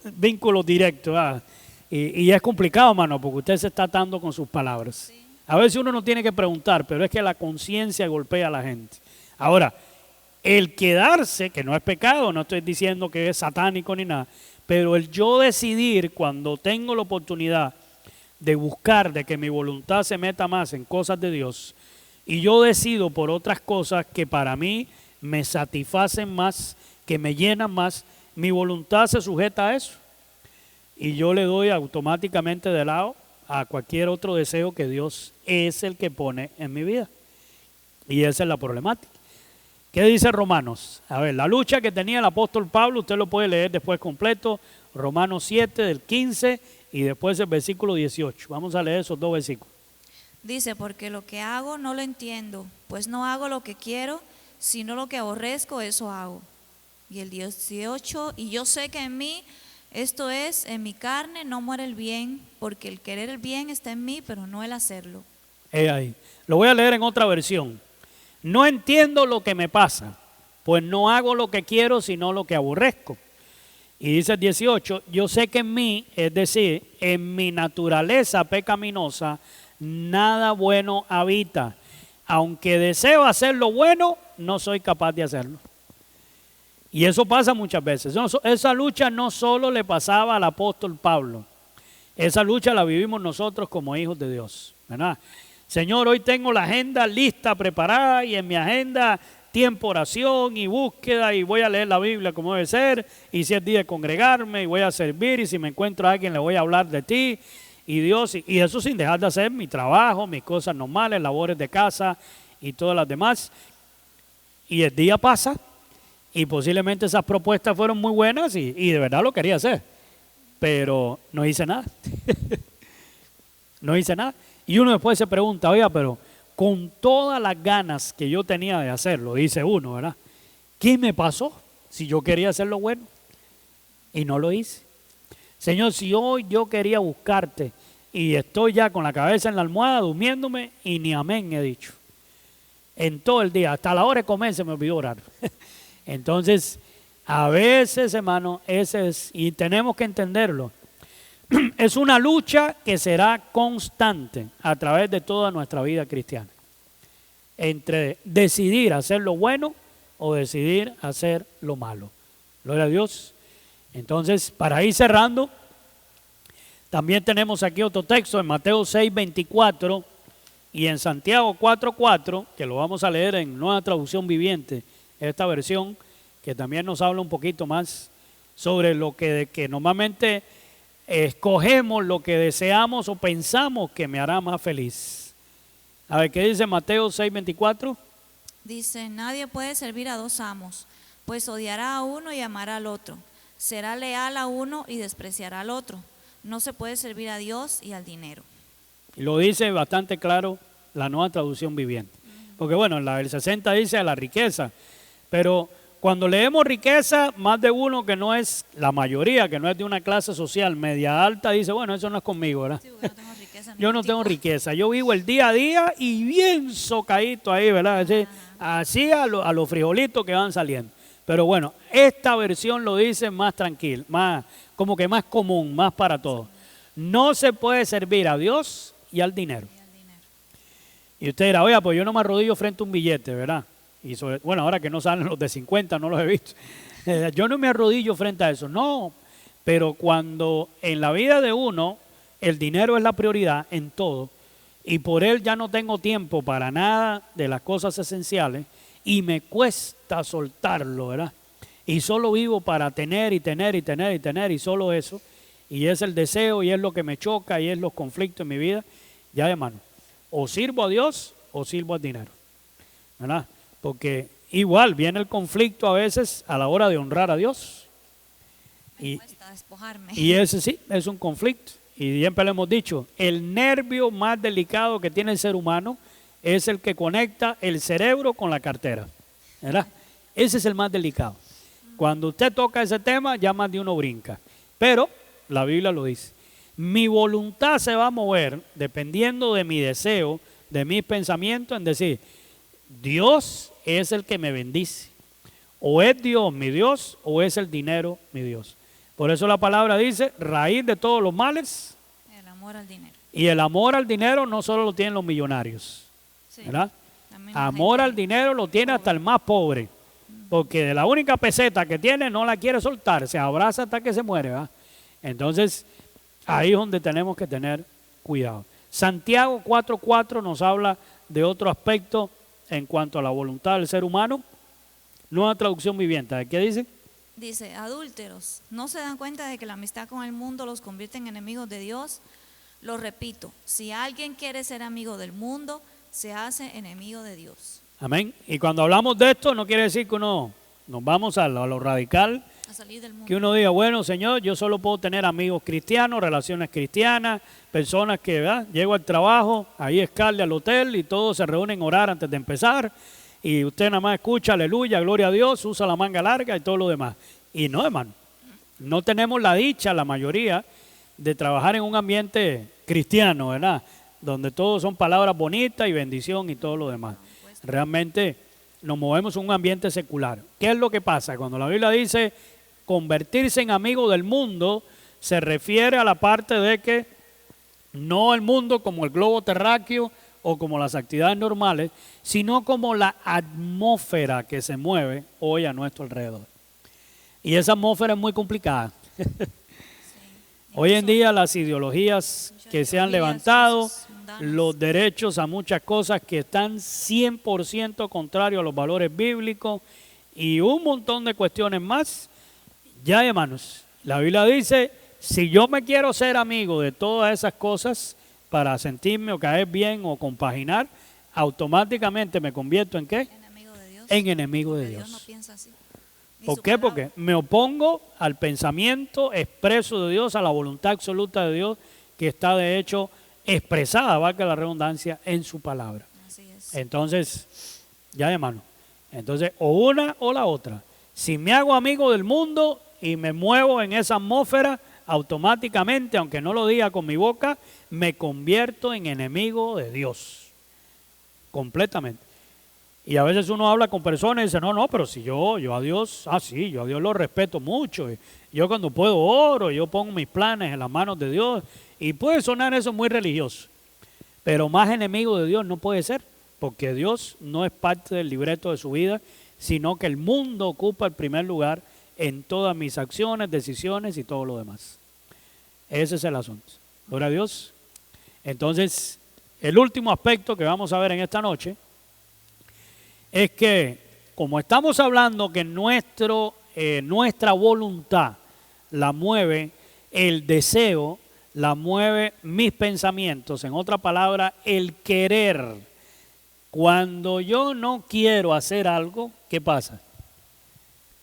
directos, ¿verdad? Y es complicado, hermano, porque usted se está atando con sus palabras. Sí. A veces uno no tiene que preguntar, pero es que la conciencia golpea a la gente. Ahora, el quedarse, que no es pecado, no estoy diciendo que es satánico ni nada, pero el yo decidir cuando tengo la oportunidad de buscar, de que mi voluntad se meta más en cosas de Dios, y yo decido por otras cosas que para mí me satisfacen más, que me llenan más, mi voluntad se sujeta a eso. Y yo le doy automáticamente de lado a cualquier otro deseo que Dios es el que pone en mi vida. Y esa es la problemática. ¿Qué dice Romanos? A ver, la lucha que tenía el apóstol Pablo, usted lo puede leer después completo, Romanos 7 del 15 y después el versículo 18. Vamos a leer esos dos versículos. Dice, porque lo que hago no lo entiendo, pues no hago lo que quiero, sino lo que aborrezco, eso hago. Y el 18, y yo sé que en mí, esto es, en mi carne no muere el bien, porque el querer el bien está en mí, pero no el hacerlo. Ahí. Lo voy a leer en otra versión. No entiendo lo que me pasa, pues no hago lo que quiero, sino lo que aborrezco. Y dice el 18, yo sé que en mí, es decir, en mi naturaleza pecaminosa, nada bueno habita. Aunque deseo hacer lo bueno, no soy capaz de hacerlo. Y eso pasa muchas veces. Esa lucha no solo le pasaba al apóstol Pablo, esa lucha la vivimos nosotros como hijos de Dios, ¿verdad? Señor, hoy tengo la agenda lista, preparada, y en mi agenda tiempo oración y búsqueda, y voy a leer la Biblia como debe ser, y si es día de congregarme, y voy a servir, y si me encuentro a alguien le voy a hablar de ti, y Dios, y eso sin dejar de hacer mi trabajo, mis cosas normales, labores de casa y todas las demás. Y el día pasa, y posiblemente esas propuestas fueron muy buenas, y de verdad lo quería hacer, pero no hice nada. No hice nada. Y uno después se pregunta, oiga, pero con todas las ganas que yo tenía de hacerlo, dice uno, ¿verdad? ¿Qué me pasó si yo quería hacer lo bueno y no lo hice? Señor, si hoy yo quería buscarte y estoy ya con la cabeza en la almohada durmiéndome y ni amén he dicho. En todo el día, hasta la hora de comer se me olvidó orar. Entonces, a veces, hermano, ese es, y tenemos que entenderlo. Es una lucha que será constante a través de toda nuestra vida cristiana. Entre decidir hacer lo bueno o decidir hacer lo malo. Gloria a Dios. Entonces, para ir cerrando, también tenemos aquí otro texto en Mateo 6:24 y en Santiago 4:4, que lo vamos a leer en Nueva Traducción Viviente, esta versión que también nos habla un poquito más sobre lo que normalmente escogemos, lo que deseamos o pensamos que me hará más feliz. A ver, ¿qué dice Mateo 6:24? Dice, nadie puede servir a dos amos, pues odiará a uno y amará al otro. Será leal a uno y despreciará al otro. No se puede servir a Dios y al dinero. Y lo dice bastante claro la Nueva Traducción Viviente. Porque bueno, en la del 60 dice a la riqueza, pero cuando leemos riqueza, más de uno que no es, la mayoría que no es de una clase social media alta, dice, bueno, eso no es conmigo, ¿verdad? Sí, no tengo riqueza, yo no tengo riqueza, yo vivo el día a día y bien socadito ahí, ¿verdad? Así a los frijolitos que van saliendo. Pero bueno, esta versión lo dice más tranquilo, más, como que más común, más para todos. No se puede servir a Dios y al dinero. Y usted dirá, oiga, pues yo no me arrodillo frente a un billete, ¿verdad? Y bueno, ahora que no salen los de 50, no los he visto. Yo no me arrodillo frente a eso, no. Pero cuando en la vida de uno el dinero es la prioridad en todo y por él ya no tengo tiempo para nada de las cosas esenciales y me cuesta soltarlo, ¿verdad? Y solo vivo para tener y tener y tener y tener y solo eso, y es el deseo y es lo que me choca y es los conflictos en mi vida, ya hermano, o sirvo a Dios o sirvo al dinero, ¿verdad? Porque igual viene el conflicto a veces a la hora de honrar a Dios. Me cuesta despojarme. Y ese sí, es un conflicto. Y siempre le hemos dicho, el nervio más delicado que tiene el ser humano es el que conecta el cerebro con la cartera, ¿verdad? Ese es el más delicado. Cuando usted toca ese tema, ya más de uno brinca. Pero la Biblia lo dice. Mi voluntad se va a mover dependiendo de mi deseo, de mis pensamientos, en decir, Dios es el que me bendice. O es Dios mi Dios, o es el dinero mi Dios. Por eso la palabra dice, raíz de todos los males. El amor al dinero. Y el amor al dinero no solo lo tienen los millonarios, Sí, ¿verdad? gente Amor al dinero lo tiene hasta el más pobre. Porque de la única peseta que tiene no la quiere soltar, se abraza hasta que se muere, ¿verdad? Entonces, ahí es donde tenemos que tener cuidado. Santiago 4:4 nos habla de otro aspecto en cuanto a la voluntad del ser humano. Nueva traducción viviente. ¿Qué dice? Dice, adúlteros, ¿no se dan cuenta de que la amistad con el mundo los convierte en enemigos de Dios? Lo repito, si alguien quiere ser amigo del mundo, se hace enemigo de Dios. Amén. Y cuando hablamos de esto, no quiere decir que uno nos vamos a lo radical, A salir del mundo. que uno diga, bueno, Señor, yo solo puedo tener amigos cristianos, relaciones cristianas, personas que, ¿verdad? Llego al trabajo, ahí escale al hotel y todos se reúnen a orar antes de empezar y usted nada más escucha, aleluya, gloria a Dios, usa la manga larga y todo lo demás. Y no, hermano, no tenemos la dicha, la mayoría, de trabajar en un ambiente cristiano, ¿verdad? Donde todo son palabras bonitas y bendición y todo lo demás. Realmente nos movemos en un ambiente secular. ¿Qué es lo que pasa? Cuando la Biblia dice convertirse en amigo del mundo, se refiere a la parte de que no el mundo como el globo terráqueo o como las actividades normales, sino como la atmósfera que se mueve hoy a nuestro alrededor. Y esa atmósfera es muy complicada. Hoy en día las ideologías que se han levantado, los derechos a muchas cosas que están 100% contrarios a los valores bíblicos y un montón de cuestiones más. Ya, hermanos, la Biblia dice, si yo me quiero ser amigo de todas esas cosas para sentirme o caer bien o compaginar, automáticamente me convierto ¿en qué? Enemigo de Dios. En enemigo de Dios Dios. no piensa así. Ni ¿Por su qué? palabra. Porque me opongo al pensamiento expreso de Dios, a la voluntad absoluta de Dios que está de hecho expresada, valga la redundancia, en su palabra. Así es. Entonces, ya hermano, entonces o una o la otra. Si me hago amigo del mundo y me muevo en esa atmósfera, automáticamente, aunque no lo diga con mi boca, me convierto en enemigo de Dios. Completamente. Y a veces uno habla con personas y dice, no, pero si yo a Dios, sí, yo a Dios lo respeto mucho. Yo cuando puedo oro, yo pongo mis planes en las manos de Dios. Y puede sonar eso muy religioso. Pero más enemigo de Dios no puede ser, porque Dios no es parte del libreto de su vida, sino que el mundo ocupa el primer lugar en todas mis acciones, decisiones y todo lo demás. Ese es el asunto. Gloria a Dios. Entonces, el último aspecto que vamos a ver en esta noche es que, como estamos hablando que nuestra voluntad la mueve el deseo, la mueve mis pensamientos, en otra palabra, el querer. Cuando yo no quiero hacer algo, ¿qué pasa?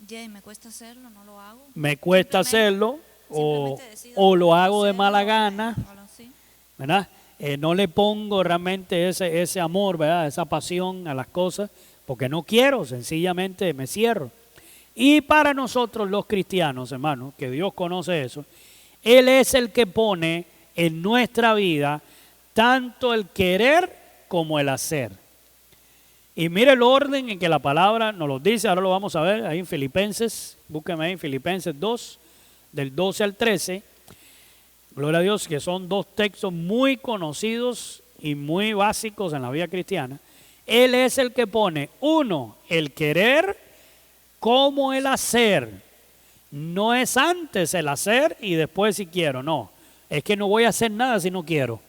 Jay, me cuesta hacerlo, no lo hago. Me cuesta hacerlo o lo hago de mala gana, ¿verdad? No le pongo realmente ese amor, ¿verdad? Esa pasión a las cosas, porque no quiero, sencillamente me cierro. Y para nosotros los cristianos, hermanos, que Dios conoce eso, Él es el que pone en nuestra vida tanto el querer como el hacer. Y mire el orden en que la palabra nos lo dice, ahora lo vamos a ver ahí en Filipenses, búsqueme ahí en Filipenses 2, del 12 al 13. Gloria a Dios, que son dos textos muy conocidos y muy básicos en la vida cristiana. Él es el que pone, uno, el querer como el hacer. No es antes el hacer y después si quiero, no. Es que no voy a hacer nada si no quiero.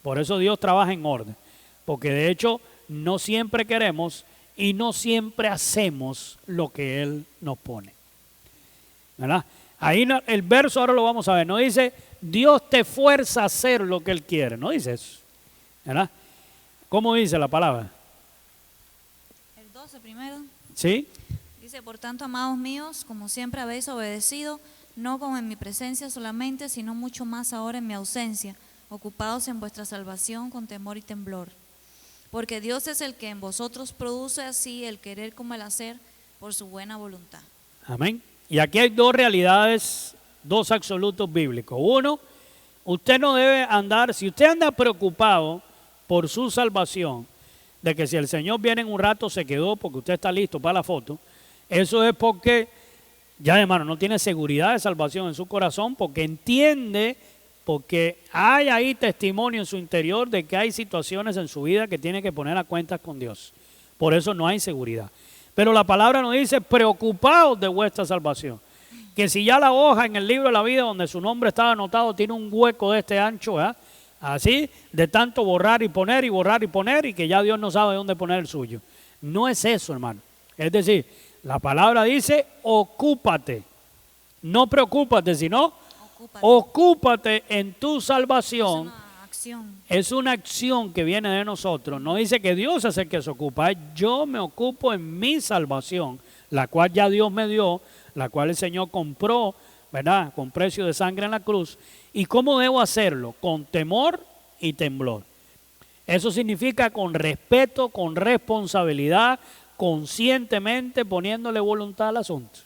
Por eso Dios trabaja en orden. Porque de hecho no siempre queremos y no siempre hacemos lo que Él nos pone, ¿verdad? Ahí el verso ahora lo vamos a ver. No dice, Dios te fuerza a hacer lo que Él quiere. No dice eso, ¿verdad? ¿Cómo dice la palabra? El 12 primero. ¿Sí? Dice, por tanto, amados míos, como siempre habéis obedecido, no como en mi presencia solamente, sino mucho más ahora en mi ausencia, ocupados en vuestra salvación con temor y temblor. Porque Dios es el que en vosotros produce así el querer como el hacer por su buena voluntad. Amén. Y aquí hay dos realidades, dos absolutos bíblicos. Uno, usted no debe andar, si usted anda preocupado por su salvación, de que si el Señor viene en un rato se quedó porque usted está listo para la foto, eso es porque ya, hermano, no tiene seguridad de salvación en su corazón, porque entiende, porque hay ahí testimonio en su interior de que hay situaciones en su vida que tiene que poner a cuentas con Dios. Por eso no hay seguridad. Pero la palabra nos dice, preocupaos de vuestra salvación. Que si ya la hoja en el libro de la vida donde su nombre estaba anotado tiene un hueco de este ancho, ¿verdad? Así, de tanto borrar y poner y borrar y poner, y que ya Dios no sabe dónde poner el suyo. No es eso, hermano. Es decir, la palabra dice, ocúpate. No preocúpate, sino ocúpate en tu salvación. Es una acción que viene de nosotros. No dice que Dios es el que se ocupa. Yo me ocupo en mi salvación, la cual ya Dios me dio, la cual el Señor compró, ¿verdad? Con precio de sangre en la cruz. ¿Y cómo debo hacerlo? Con temor y temblor. Eso significa con respeto, con responsabilidad, conscientemente poniéndole voluntad al asunto.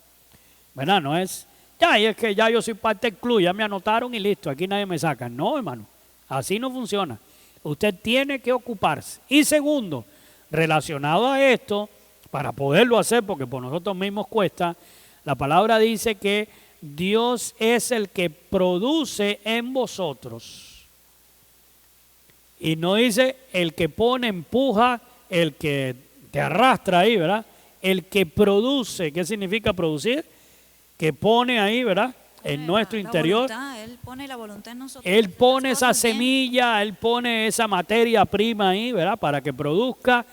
¿Verdad? No es, ya, y es que ya yo soy parte del club, ya me anotaron y listo, aquí nadie me saca. No, hermano, así no funciona. Usted tiene que ocuparse. Y segundo, relacionado a esto, para poderlo hacer, porque por nosotros mismos cuesta, la palabra dice que Dios es el que produce en vosotros. Y no dice el que pone, empuja, el que te arrastra ahí, ¿verdad? El que produce, ¿qué significa producir? Que pone ahí, ¿verdad? En nuestro interior. Él pone la voluntad en nosotros. Él pone esa semilla, Él pone esa materia prima ahí, ¿verdad? Para que produzca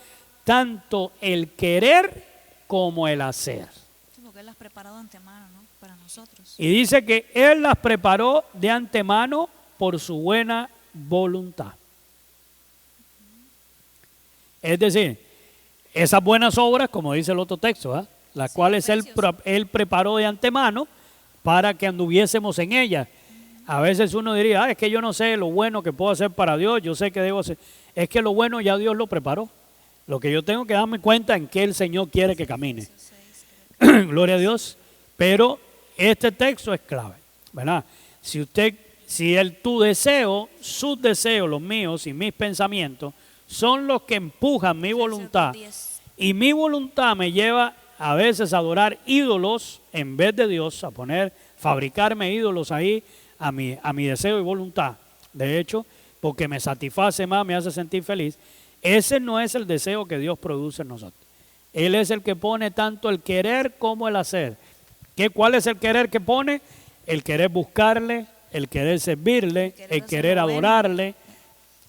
tanto el querer como el hacer. Sí, porque Él las preparó de antemano, ¿no? Para nosotros. Y dice que Él las preparó de antemano por su buena voluntad. Es decir, esas buenas obras, como dice el otro texto, ¿eh? Las cuales él preparó de antemano para que anduviésemos en ellas. A veces uno diría, es que yo no sé lo bueno que puedo hacer para Dios, yo sé que debo hacer. Es que lo bueno ya Dios lo preparó. Lo que yo tengo que darme cuenta en que el Señor quiere que camine. Gloria a Dios. Pero este texto es clave, ¿verdad? Tu deseo, sus deseos, los míos y mis pensamientos son los que empujan mi voluntad. Y mi voluntad me lleva a veces a adorar ídolos en vez de Dios, a fabricarme ídolos ahí a mi deseo y voluntad. De hecho, porque me satisface más, me hace sentir feliz. Ese no es el deseo que Dios produce en nosotros. Él es el que pone tanto el querer como el hacer. ¿Cuál es el querer que pone? El querer buscarle, el querer servirle, el querer adorarle.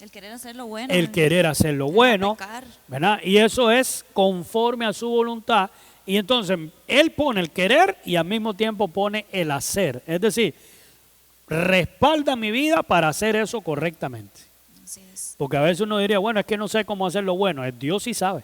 El querer hacer lo bueno. El querer hacer lo bueno, ¿verdad? Y eso es conforme a su voluntad. Y entonces Él pone el querer y al mismo tiempo pone el hacer. Es decir, respalda mi vida para hacer eso correctamente. Así es. Porque a veces uno diría, bueno, es que no sé cómo hacer lo bueno. Es Dios sí sabe.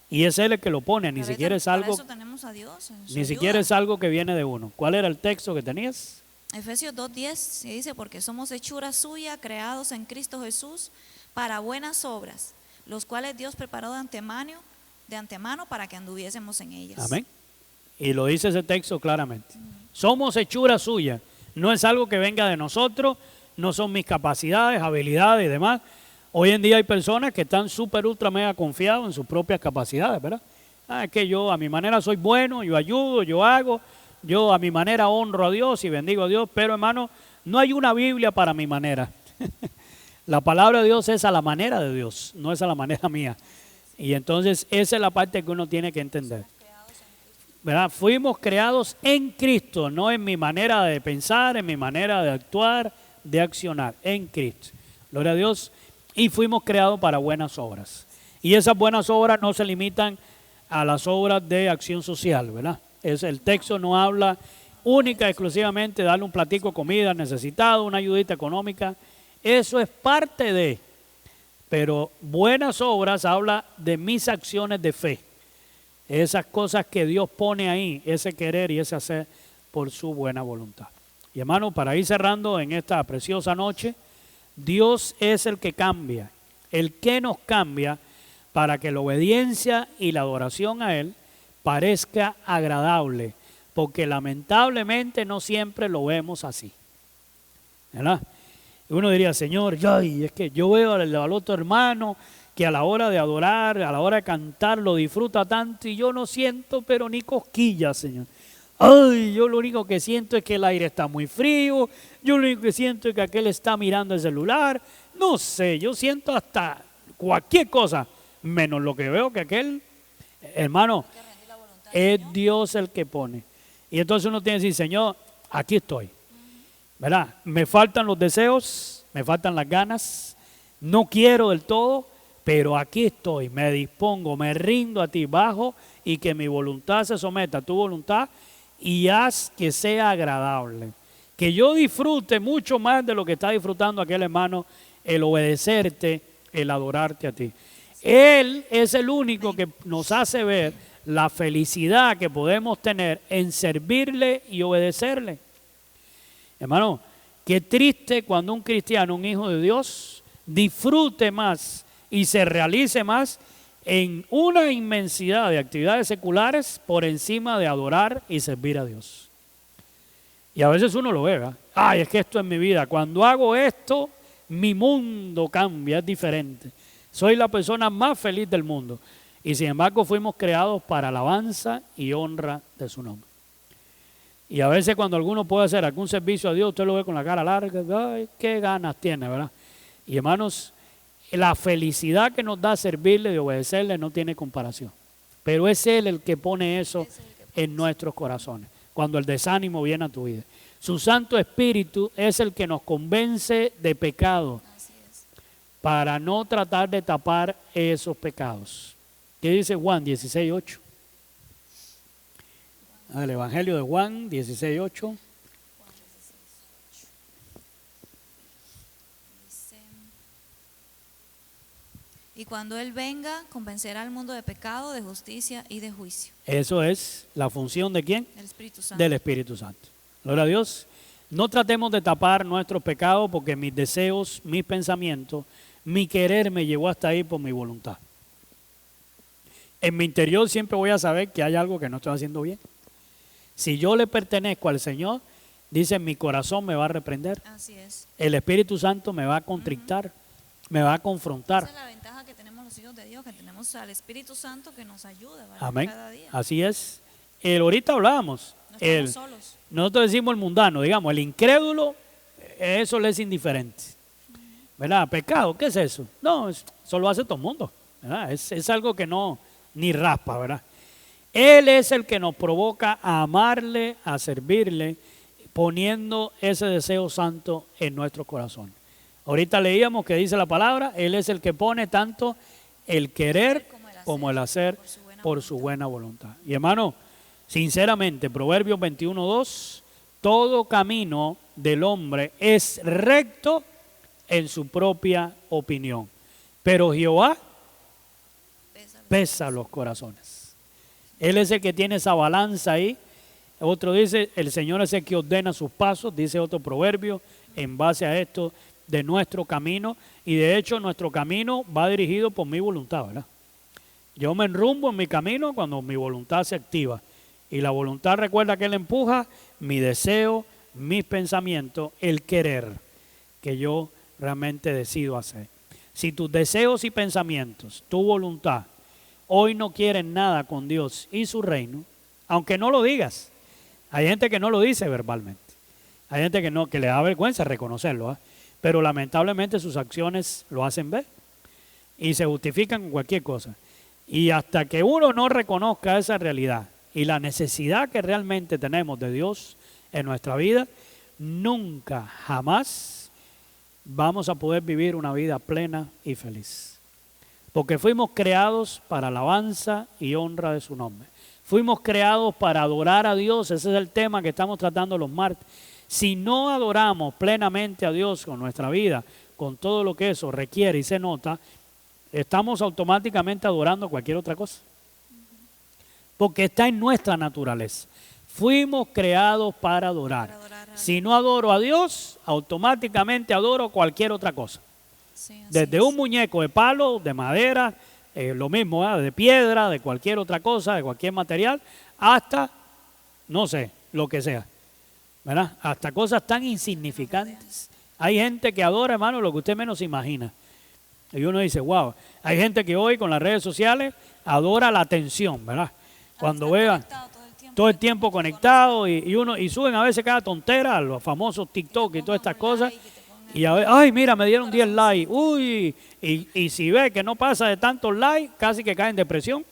Y es Él el que lo pone. Ni siquiera es algo, eso tenemos a Dios, ni siquiera es algo que viene de uno. ¿Cuál era el texto que tenías? Efesios 2:10 dice, porque somos hechura suya, creados en Cristo Jesús para buenas obras, los cuales Dios preparó de antemano para que anduviésemos en ellas. Amén. Y lo dice ese texto claramente. Somos hechura suya. No es algo que venga de nosotros, no son mis capacidades, habilidades y demás. Hoy en día hay personas que están súper, ultra, mega confiados en sus propias capacidades, ¿verdad? Es que yo a mi manera soy bueno, yo ayudo, yo hago, yo a mi manera honro a Dios y bendigo a Dios, pero hermano, no hay una Biblia para mi manera. La palabra de Dios es a la manera de Dios, no es a la manera mía. Y entonces esa es la parte que uno tiene que entender. ¿Verdad? Fuimos creados en Cristo, no en mi manera de pensar, en mi manera de actuar, de accionar, en Cristo. Gloria a Dios. Y fuimos creados para buenas obras. Y esas buenas obras no se limitan a las obras de acción social, ¿verdad? El texto no habla única, exclusivamente darle un platico de comida necesitado, una ayudita económica. Eso es parte de, pero buenas obras habla de mis acciones de fe. Esas cosas que Dios pone ahí, ese querer y ese hacer por su buena voluntad. Y hermano, para ir cerrando en esta preciosa noche, Dios es el que cambia, el que nos cambia para que la obediencia y la adoración a Él parezca agradable, porque lamentablemente no siempre lo vemos así, ¿verdad? Y uno diría, Señor, ay, es que yo veo al otro hermano que a la hora de adorar, a la hora de cantar, lo disfruta tanto y yo no siento pero ni cosquillas, Señor. Ay, yo lo único que siento es que el aire está muy frío, yo lo único que siento es que aquel está mirando el celular, no sé, yo siento hasta cualquier cosa, menos lo que veo que aquel, hermano, es Dios el que pone. Y entonces uno tiene que decir, Señor, aquí estoy, ¿verdad? Me faltan los deseos, me faltan las ganas, no quiero del todo, pero aquí estoy, me dispongo, me rindo a ti, bajo y que mi voluntad se someta a tu voluntad y haz que sea agradable. Que yo disfrute mucho más de lo que está disfrutando aquel hermano, el obedecerte, el adorarte a ti. Él es el único que nos hace ver la felicidad que podemos tener en servirle y obedecerle. Hermano, qué triste cuando un cristiano, un hijo de Dios, disfrute más y se realice más en una inmensidad de actividades seculares por encima de adorar y servir a Dios. Y a veces uno lo ve, ¿verdad? Ay, es que esto es mi vida. Cuando hago esto, mi mundo cambia, es diferente. Soy la persona más feliz del mundo. Y sin embargo fuimos creados para alabanza y honra de su nombre. Y a veces cuando alguno puede hacer algún servicio a Dios, usted lo ve con la cara larga, ay, qué ganas tiene, ¿verdad? Y hermanos, la felicidad que nos da servirle y obedecerle no tiene comparación. Pero es Él el que pone eso en nuestros corazones, cuando el desánimo viene a tu vida. Su Santo Espíritu es el que nos convence de pecado para no tratar de tapar esos pecados. ¿Qué dice Juan 16:8? El Evangelio de Juan 16:8. Y cuando Él venga, convencerá al mundo de pecado, de justicia y de juicio. Eso es la función ¿de quién? Del Espíritu Santo. Del Espíritu Santo. Gloria a Dios. No tratemos de tapar nuestros pecados porque mis deseos, mis pensamientos, mi querer me llevó hasta ahí por mi voluntad. En mi interior siempre voy a saber que hay algo que no estoy haciendo bien. Si yo le pertenezco al Señor, dice, mi corazón me va a reprender. Así es. El Espíritu Santo me va a contrictar, me va a confrontar. Esa es la ventaja que tenemos los hijos de Dios, que tenemos al Espíritu Santo que nos ayuda, ¿verdad? Amén. Cada día. Así es. Ahorita hablábamos. No estamos solos. Nosotros decimos el mundano, digamos, el incrédulo, eso le es indiferente. ¿Verdad? Pecado, ¿qué es eso? No, eso lo hace todo el mundo. ¿Verdad? Es algo que no, ni raspa, ¿verdad? Él es el que nos provoca a amarle, a servirle, poniendo ese deseo santo en nuestro corazón. Ahorita leíamos que dice la palabra, Él es el que pone tanto el querer como el hacer por su buena voluntad. Y hermano, sinceramente, Proverbios 21:2, todo camino del hombre es recto en su propia opinión, pero Jehová pesa los corazones. Él es el que tiene esa balanza ahí. Otro dice, el Señor es el que ordena sus pasos, dice otro proverbio, en base a esto de nuestro camino. Y de hecho nuestro camino va dirigido por mi voluntad, ¿verdad? Yo me enrumbo en mi camino cuando mi voluntad se activa. Y la voluntad recuerda que Él empuja mi deseo, mis pensamientos, el querer que yo realmente decido hacer. Si tus deseos y pensamientos, tu voluntad, hoy no quieren nada con Dios y su reino, aunque no lo digas. Hay gente que no lo dice verbalmente. Hay gente que no, que le da vergüenza reconocerlo, ¿eh? Pero lamentablemente sus acciones lo hacen ver y se justifican con cualquier cosa. Y hasta que uno no reconozca esa realidad y la necesidad que realmente tenemos de Dios en nuestra vida, nunca, jamás vamos a poder vivir una vida plena y feliz. Porque fuimos creados para alabanza y honra de su nombre. Fuimos creados para adorar a Dios. Ese es el tema que estamos tratando los martes. Si no adoramos plenamente a Dios con nuestra vida, con todo lo que eso requiere y se nota, estamos automáticamente adorando cualquier otra cosa. Porque está en nuestra naturaleza. Fuimos creados para adorar. Si no adoro a Dios, automáticamente adoro cualquier otra cosa. Sí, Desde un muñeco de palo, de madera, lo mismo, de piedra, de cualquier otra cosa, de cualquier material, hasta, no sé, lo que sea, ¿verdad? Hasta cosas tan insignificantes. Hay gente que adora, hermano, lo que usted menos imagina. Y uno dice, wow, hay gente que hoy con las redes sociales adora la atención, ¿verdad? Cuando vean todo el tiempo conectado y suben a veces cada tontera, los famosos TikTok y todas estas cosas. Y a ver, ay, mira, me dieron 10 likes. Uy, y si ve que no pasa de tantos likes, casi que cae en depresión.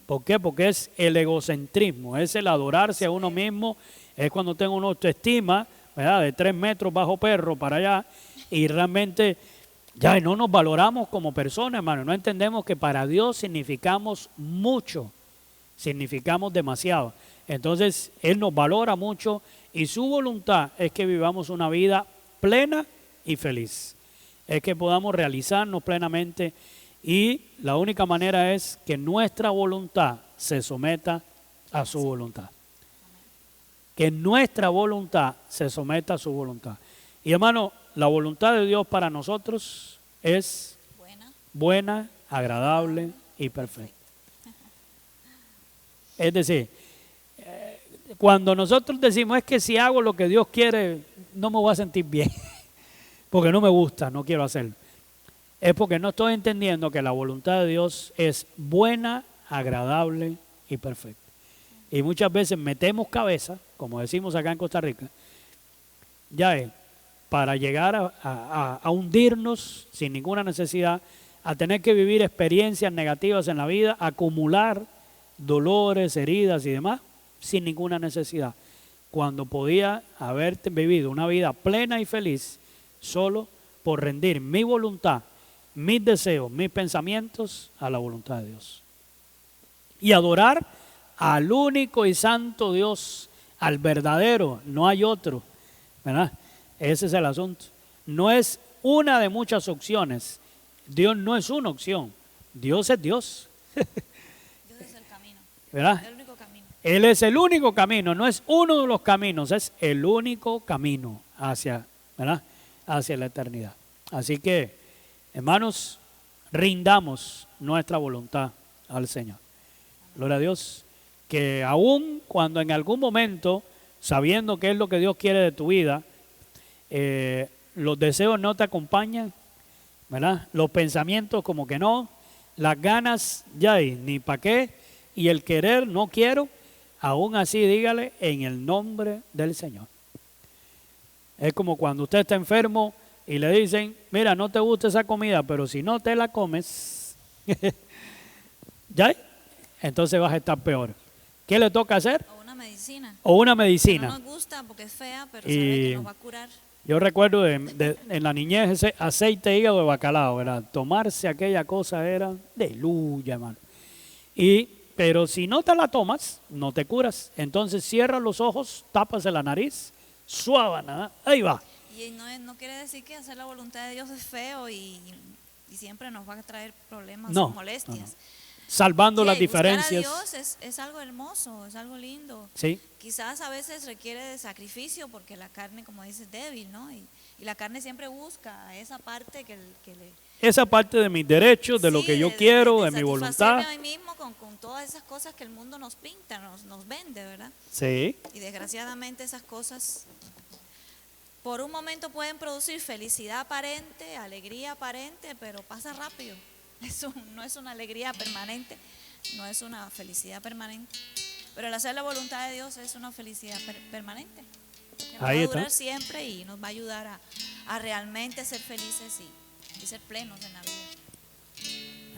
¿Por qué? Porque es el egocentrismo, es el adorarse a uno mismo. Es cuando tengo una autoestima, ¿verdad?, de 3 metros bajo perro para allá. Y realmente ya no nos valoramos como personas, hermano. No entendemos que para Dios significamos mucho, significamos demasiado. Entonces, Él nos valora mucho y su voluntad es que vivamos una vida plena y feliz. Es que podamos realizarnos plenamente y la única manera es que nuestra voluntad se someta a su voluntad. Que nuestra voluntad se someta a su voluntad. Y hermano, la voluntad de Dios para nosotros es buena, agradable y perfecta. Es decir, cuando nosotros decimos es que si hago lo que Dios quiere, no me voy a sentir bien. Porque no me gusta, no quiero hacerlo. Es porque no estoy entendiendo que la voluntad de Dios es buena, agradable y perfecta. Y muchas veces metemos cabeza, como decimos acá en Costa Rica, ya es, para llegar a hundirnos sin ninguna necesidad, a tener que vivir experiencias negativas en la vida, acumular dolores, heridas y demás, sin ninguna necesidad. Cuando podía haber vivido una vida plena y feliz, solo por rendir mi voluntad, mis deseos, mis pensamientos a la voluntad de Dios. Y adorar al único y santo Dios, al verdadero, no hay otro, ¿verdad? Ese es el asunto. No es una de muchas opciones. Dios no es una opción. Dios es Dios. Dios es el camino. ¿Verdad? El único camino. Él es el único camino, no es uno de los caminos, es el único camino hacia, ¿verdad?, hacia la eternidad. Así que, hermanos, rindamos nuestra voluntad al Señor. Gloria a Dios, que aún cuando en algún momento, sabiendo qué es lo que Dios quiere de tu vida, los deseos no te acompañan, ¿verdad?, los pensamientos como que no, las ganas ya hay, ni para qué, y el querer no quiero, aún así dígale en el nombre del Señor. Es como cuando usted está enfermo y le dicen, mira, no te gusta esa comida, pero si no te la comes, ¿ya? Entonces vas a estar peor. ¿Qué le toca hacer? O una medicina. O una medicina. Que no nos gusta porque es fea, pero sabe que nos va a curar. Yo recuerdo en la niñez ese aceite de hígado de bacalao, ¿verdad? Tomarse aquella cosa era aleluya, hermano. Pero si no te la tomas, no te curas. Entonces cierra los ojos, tápase la nariz, suave, nada, ahí va. Y no quiere decir que hacer la voluntad de Dios es feo y siempre nos va a traer problemas o molestias. No. Salvando las diferencias. diferencias. Buscar a Dios es algo hermoso, es algo lindo. Sí. Quizás a veces requiere de sacrificio porque la carne, como dices, es débil, ¿no? Y la carne siempre busca esa parte que le... Esa parte de mis derechos, de lo que yo quiero, de mi voluntad. A mí mismo con todas esas cosas que el mundo nos pinta, nos vende, ¿verdad? Sí. Y desgraciadamente esas cosas por un momento pueden producir felicidad aparente, alegría aparente, pero pasa rápido. Eso no es una alegría permanente, no es una felicidad permanente. Pero el hacer la voluntad de Dios es una felicidad permanente. Que va a durar siempre y nos va a ayudar a realmente ser felices y ser plenos en la vida.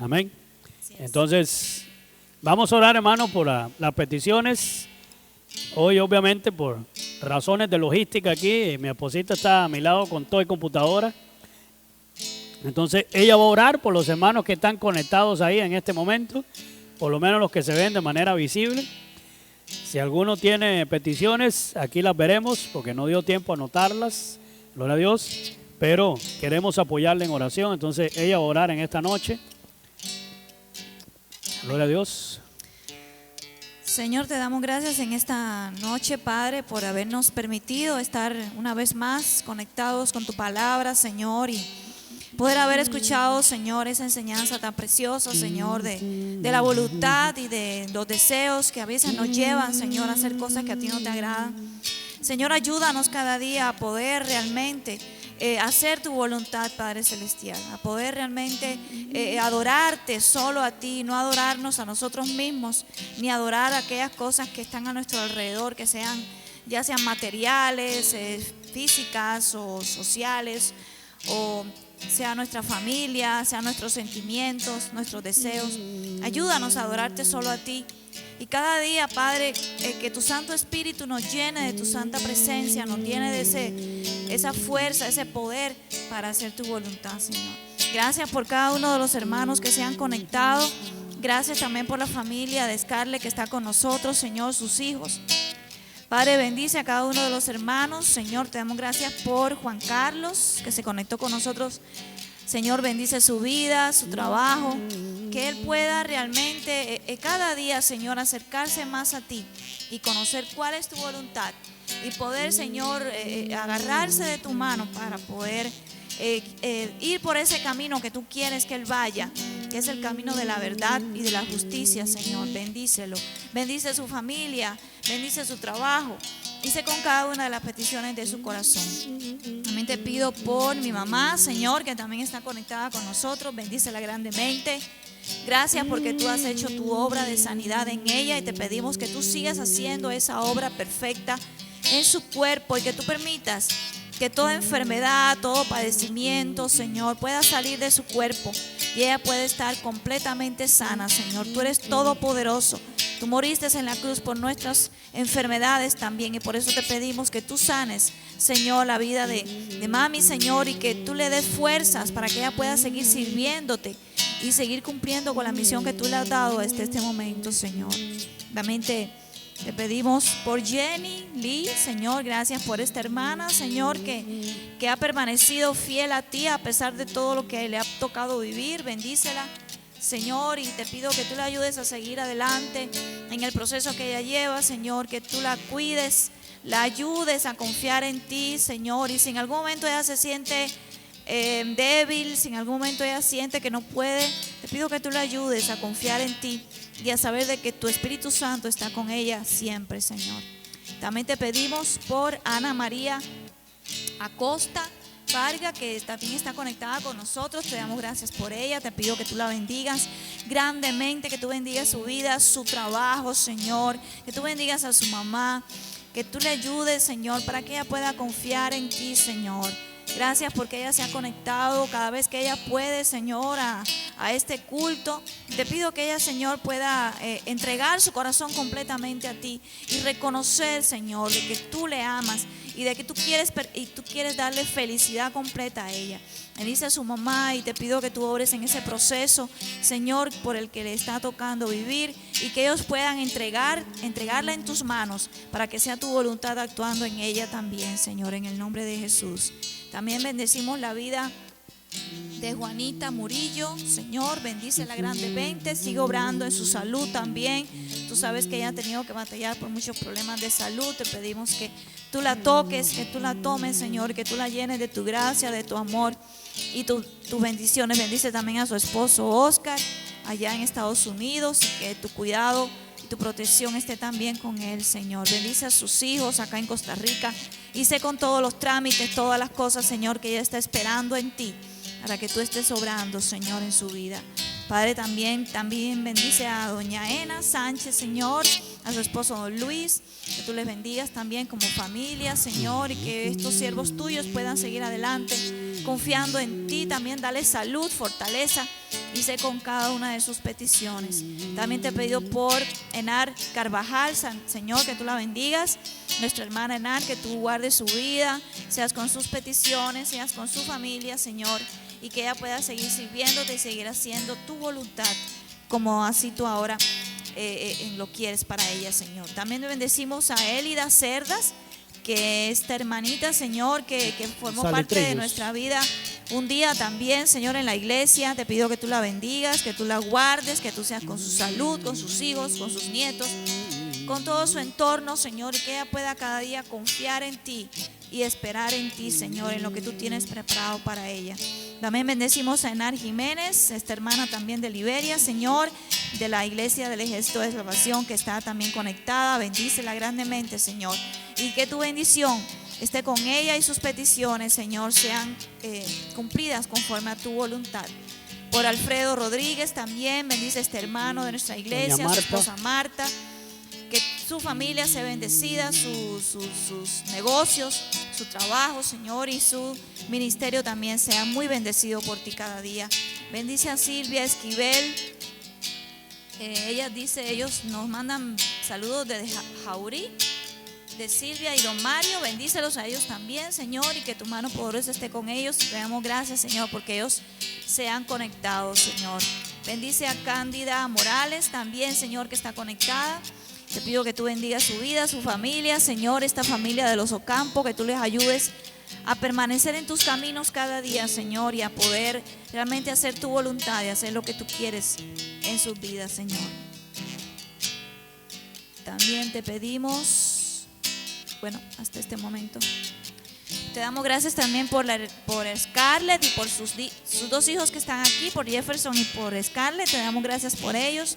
Amén. Entonces, vamos a orar, hermano, por las peticiones. Hoy, obviamente, por razones de logística aquí, mi esposita está a mi lado con toda la computadora. Entonces, ella va a orar por los hermanos que están conectados ahí en este momento, por lo menos los que se ven de manera visible. Si alguno tiene peticiones, aquí las veremos porque no dio tiempo a anotarlas, gloria a Dios, pero queremos apoyarle en oración, entonces ella va a orar en esta noche. Gloria a Dios. Señor, te damos gracias en esta noche, Padre, por habernos permitido estar una vez más conectados con tu palabra, Señor, y poder haber escuchado, Señor, esa enseñanza tan preciosa, Señor, de la voluntad y de los deseos que a veces nos llevan, Señor, a hacer cosas que a ti no te agradan. Señor, ayúdanos cada día a poder realmente hacer tu voluntad, Padre Celestial, a poder realmente adorarte solo a ti, no adorarnos a nosotros mismos, ni adorar aquellas cosas que están a nuestro alrededor, que sean, ya sean materiales, físicas o sociales, o sea nuestra familia, sean nuestros sentimientos, nuestros deseos. Ayúdanos a adorarte solo a ti. Y cada día, Padre, que tu Santo Espíritu nos llene de tu santa presencia, nos llene de esa fuerza, ese poder para hacer tu voluntad, Señor. Gracias por cada uno de los hermanos que se han conectado. Gracias también por la familia de Scarlett que está con nosotros, Señor, sus hijos. Padre, bendice a cada uno de los hermanos. Señor, te damos gracias por Juan Carlos, que se conectó con nosotros. Señor, bendice su vida, su trabajo, que él pueda realmente cada día, Señor, acercarse más a ti y conocer cuál es tu voluntad y poder, Señor, agarrarse de tu mano para poder ir por ese camino que tú quieres que él vaya, que es el camino de la verdad y de la justicia, Señor. Bendícelo, bendice su familia, bendice su trabajo. Hice con cada una de las peticiones de su corazón. También te pido por mi mamá, Señor, que también está conectada con nosotros. Bendícela grandemente. Gracias porque tú has hecho tu obra de sanidad en ella y te pedimos que tú sigas haciendo esa obra perfecta en su cuerpo y que tú permitas que toda enfermedad, todo padecimiento, Señor, pueda salir de su cuerpo y ella puede estar completamente sana, Señor. Tú eres todopoderoso. Tú moriste en la cruz por nuestras enfermedades también y por eso te pedimos que tú sanes, Señor, la vida de mami, Señor, y que tú le des fuerzas para que ella pueda seguir sirviéndote y seguir cumpliendo con la misión que tú le has dado hasta este momento, Señor. También te pedimos por Jenny Lee, Señor, gracias por esta hermana, Señor, que ha permanecido fiel a ti a pesar de todo lo que le ha tocado vivir. Bendícela, Señor, y te pido que tú le ayudes a seguir adelante en el proceso que ella lleva, Señor, que tú la cuides, la ayudes a confiar en ti, Señor, y si en algún momento ella se siente débil, si en algún momento ella siente que no puede, te pido que tú la ayudes a confiar en ti y a saber de que tu Espíritu Santo está con ella siempre, Señor. También te pedimos por Ana María Acosta Vargas, que también está conectada con nosotros. Te damos gracias por ella. Te pido que tú la bendigas grandemente, que tú bendigas su vida, su trabajo, Señor, que tú bendigas a su mamá, que tú le ayudes, Señor, para que ella pueda confiar en ti, Señor. Gracias porque ella se ha conectado cada vez que ella puede, Señor, a este culto. Te pido que ella, Señor, pueda entregar su corazón completamente a ti y reconocer, Señor, de que tú le amas y de que tú quieres darle felicidad completa a ella. Bendice a su mamá y te pido que tú obres en ese proceso, Señor, por el que le está tocando vivir y que ellos puedan entregarla en tus manos para que sea tu voluntad actuando en ella también, Señor, en el nombre de Jesús. También bendecimos la vida de Juanita Murillo, Señor, bendícela grandemente, sigue obrando en su salud también. Tú sabes que ella ha tenido que batallar por muchos problemas de salud. Te pedimos que tú la toques, que tú la tomes, Señor, que tú la llenes de tu gracia, de tu amor y tus bendiciones. Bendice también a su esposo Oscar allá en Estados Unidos y que tu cuidado y tu protección esté también con él, Señor. Bendice a sus hijos acá en Costa Rica y sé con todos los trámites, todas las cosas, Señor, que ella está esperando en ti para que tú estés obrando, Señor, en su vida. Padre, también bendice a doña Ena Sánchez, Señor, a su esposo don Luis, que tú les bendigas también como familia, Señor, y que estos siervos tuyos puedan seguir adelante confiando en ti. También dale salud, fortaleza y sé con cada una de sus peticiones. También te he pedido por Enar Carvajal, Señor, que tú la bendigas, nuestra hermana Enar, que tú guardes su vida, seas con sus peticiones, seas con su familia, Señor, y que ella pueda seguir sirviéndote y seguir haciendo tu voluntad como así tú ahora lo quieres para ella, Señor. También bendecimos a Elida Cerdas, que esta hermanita, Señor, que formó parte de nuestra vida un día también, Señor, en la iglesia. Te pido que tú la bendigas, que tú la guardes, que tú seas con su salud, con sus hijos, con sus nietos, con todo su entorno, Señor, y que ella pueda cada día confiar en ti y esperar en ti, Señor, en lo que tú tienes preparado para ella. También bendecimos a Enar Jiménez, esta hermana también de Liberia, Señor, de la iglesia del Ejército de Salvación, que está también conectada. Bendícela grandemente, Señor, y que tu bendición esté con ella y sus peticiones, Señor, sean cumplidas conforme a tu voluntad. Por Alfredo Rodríguez también, bendice a este hermano de nuestra iglesia, su esposa Marta, que su familia sea bendecida, sus negocios, su trabajo, Señor, y su ministerio también sea muy bendecido por ti cada día. Bendice a Silvia Esquivel. Ella dice, ellos nos mandan saludos desde Jaurí, de Silvia y don Mario. Bendícelos a ellos también, Señor, y que tu mano poderosa esté con ellos. Te damos gracias, Señor, porque ellos se han conectado, Señor. Bendice a Cándida Morales también, Señor, que está conectada. Te pido que tú bendigas su vida, su familia, Señor, esta familia de los Ocampo, que tú les ayudes a permanecer en tus caminos cada día, Señor, y a poder realmente hacer tu voluntad y hacer lo que tú quieres en sus vidas, Señor. También te pedimos, bueno, hasta este momento, te damos gracias también por Scarlett y por sus dos hijos que están aquí, por Jefferson y por Scarlett. Te damos gracias por ellos.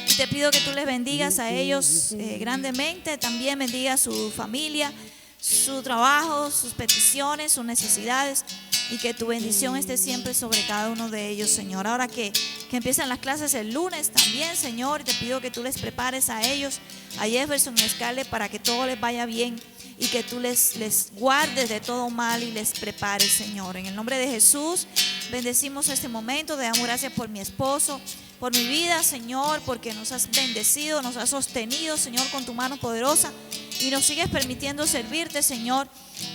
Y te pido que tú les bendigas a ellos grandemente. También bendiga a su familia, su trabajo, sus peticiones, sus necesidades, y que tu bendición esté siempre sobre cada uno de ellos, Señor. Ahora que empiezan las clases el lunes también, Señor, te pido que tú les prepares a ellos, a Jefferson y Scarlett, para que todo les vaya bien y que tú les guardes de todo mal y les prepares, Señor. En el nombre de Jesús bendecimos este momento. Te damos gracias por mi esposo, por mi vida, Señor, porque nos has bendecido, nos has sostenido, Señor, con tu mano poderosa, y nos sigues permitiendo servirte, Señor,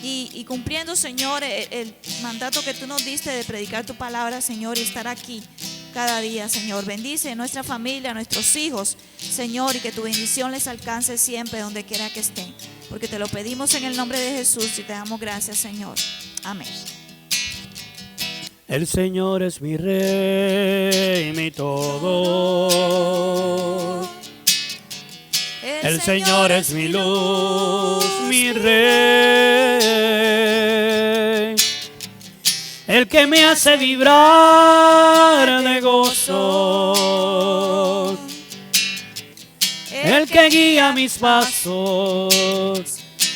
y cumpliendo, Señor, el mandato que tú nos diste de predicar tu palabra, Señor, y estar aquí cada día, Señor. Bendice a nuestra familia, a nuestros hijos, Señor, y que tu bendición les alcance siempre donde quiera que estén, porque te lo pedimos en el nombre de Jesús y te damos gracias, Señor. Amén. El Señor es mi Rey, mi todo. El Señor es mi luz, mi Rey. El que me hace vibrar de gozo. El que guía mis pasos.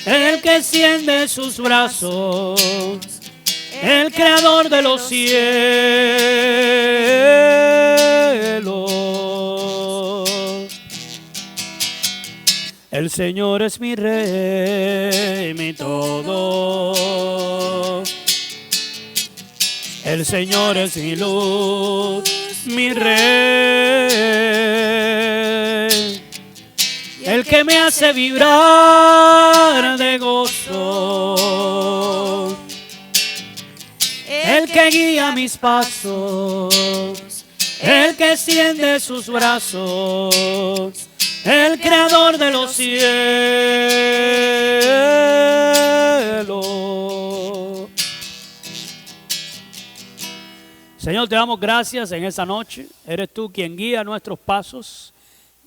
El que extiende sus brazos. El creador de los cielos. El Señor es mi Rey, mi todo. El Señor es mi luz, mi Rey. El que me hace vibrar de gozo. El que guía mis pasos, el que extiende sus brazos, el creador de los cielos. Señor, te damos gracias en esta noche. Eres tú quien guía nuestros pasos.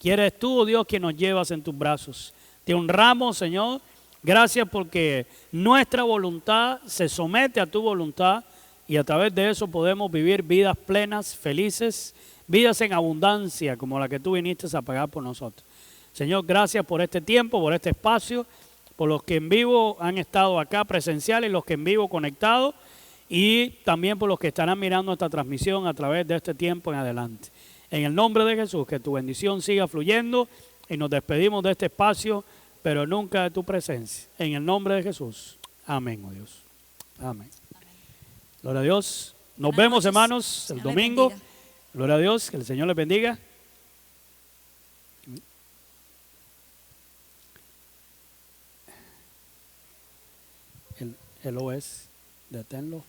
Eres tú, oh Dios, quien nos llevas en tus brazos. Te honramos, Señor. Gracias porque nuestra voluntad se somete a tu voluntad. Y a través de eso podemos vivir vidas plenas, felices, vidas en abundancia, como la que tú viniste a pagar por nosotros. Señor, gracias por este tiempo, por este espacio, por los que en vivo han estado acá presenciales, los que en vivo conectados, y también por los que estarán mirando esta transmisión a través de este tiempo en adelante. En el nombre de Jesús, que tu bendición siga fluyendo, y nos despedimos de este espacio, pero nunca de tu presencia. En el nombre de Jesús. Amén, oh Dios. Amén. Gloria a Dios. Nos vemos, hermanos, el domingo. Gloria a Dios, que el Señor les bendiga. El OS, deténlo.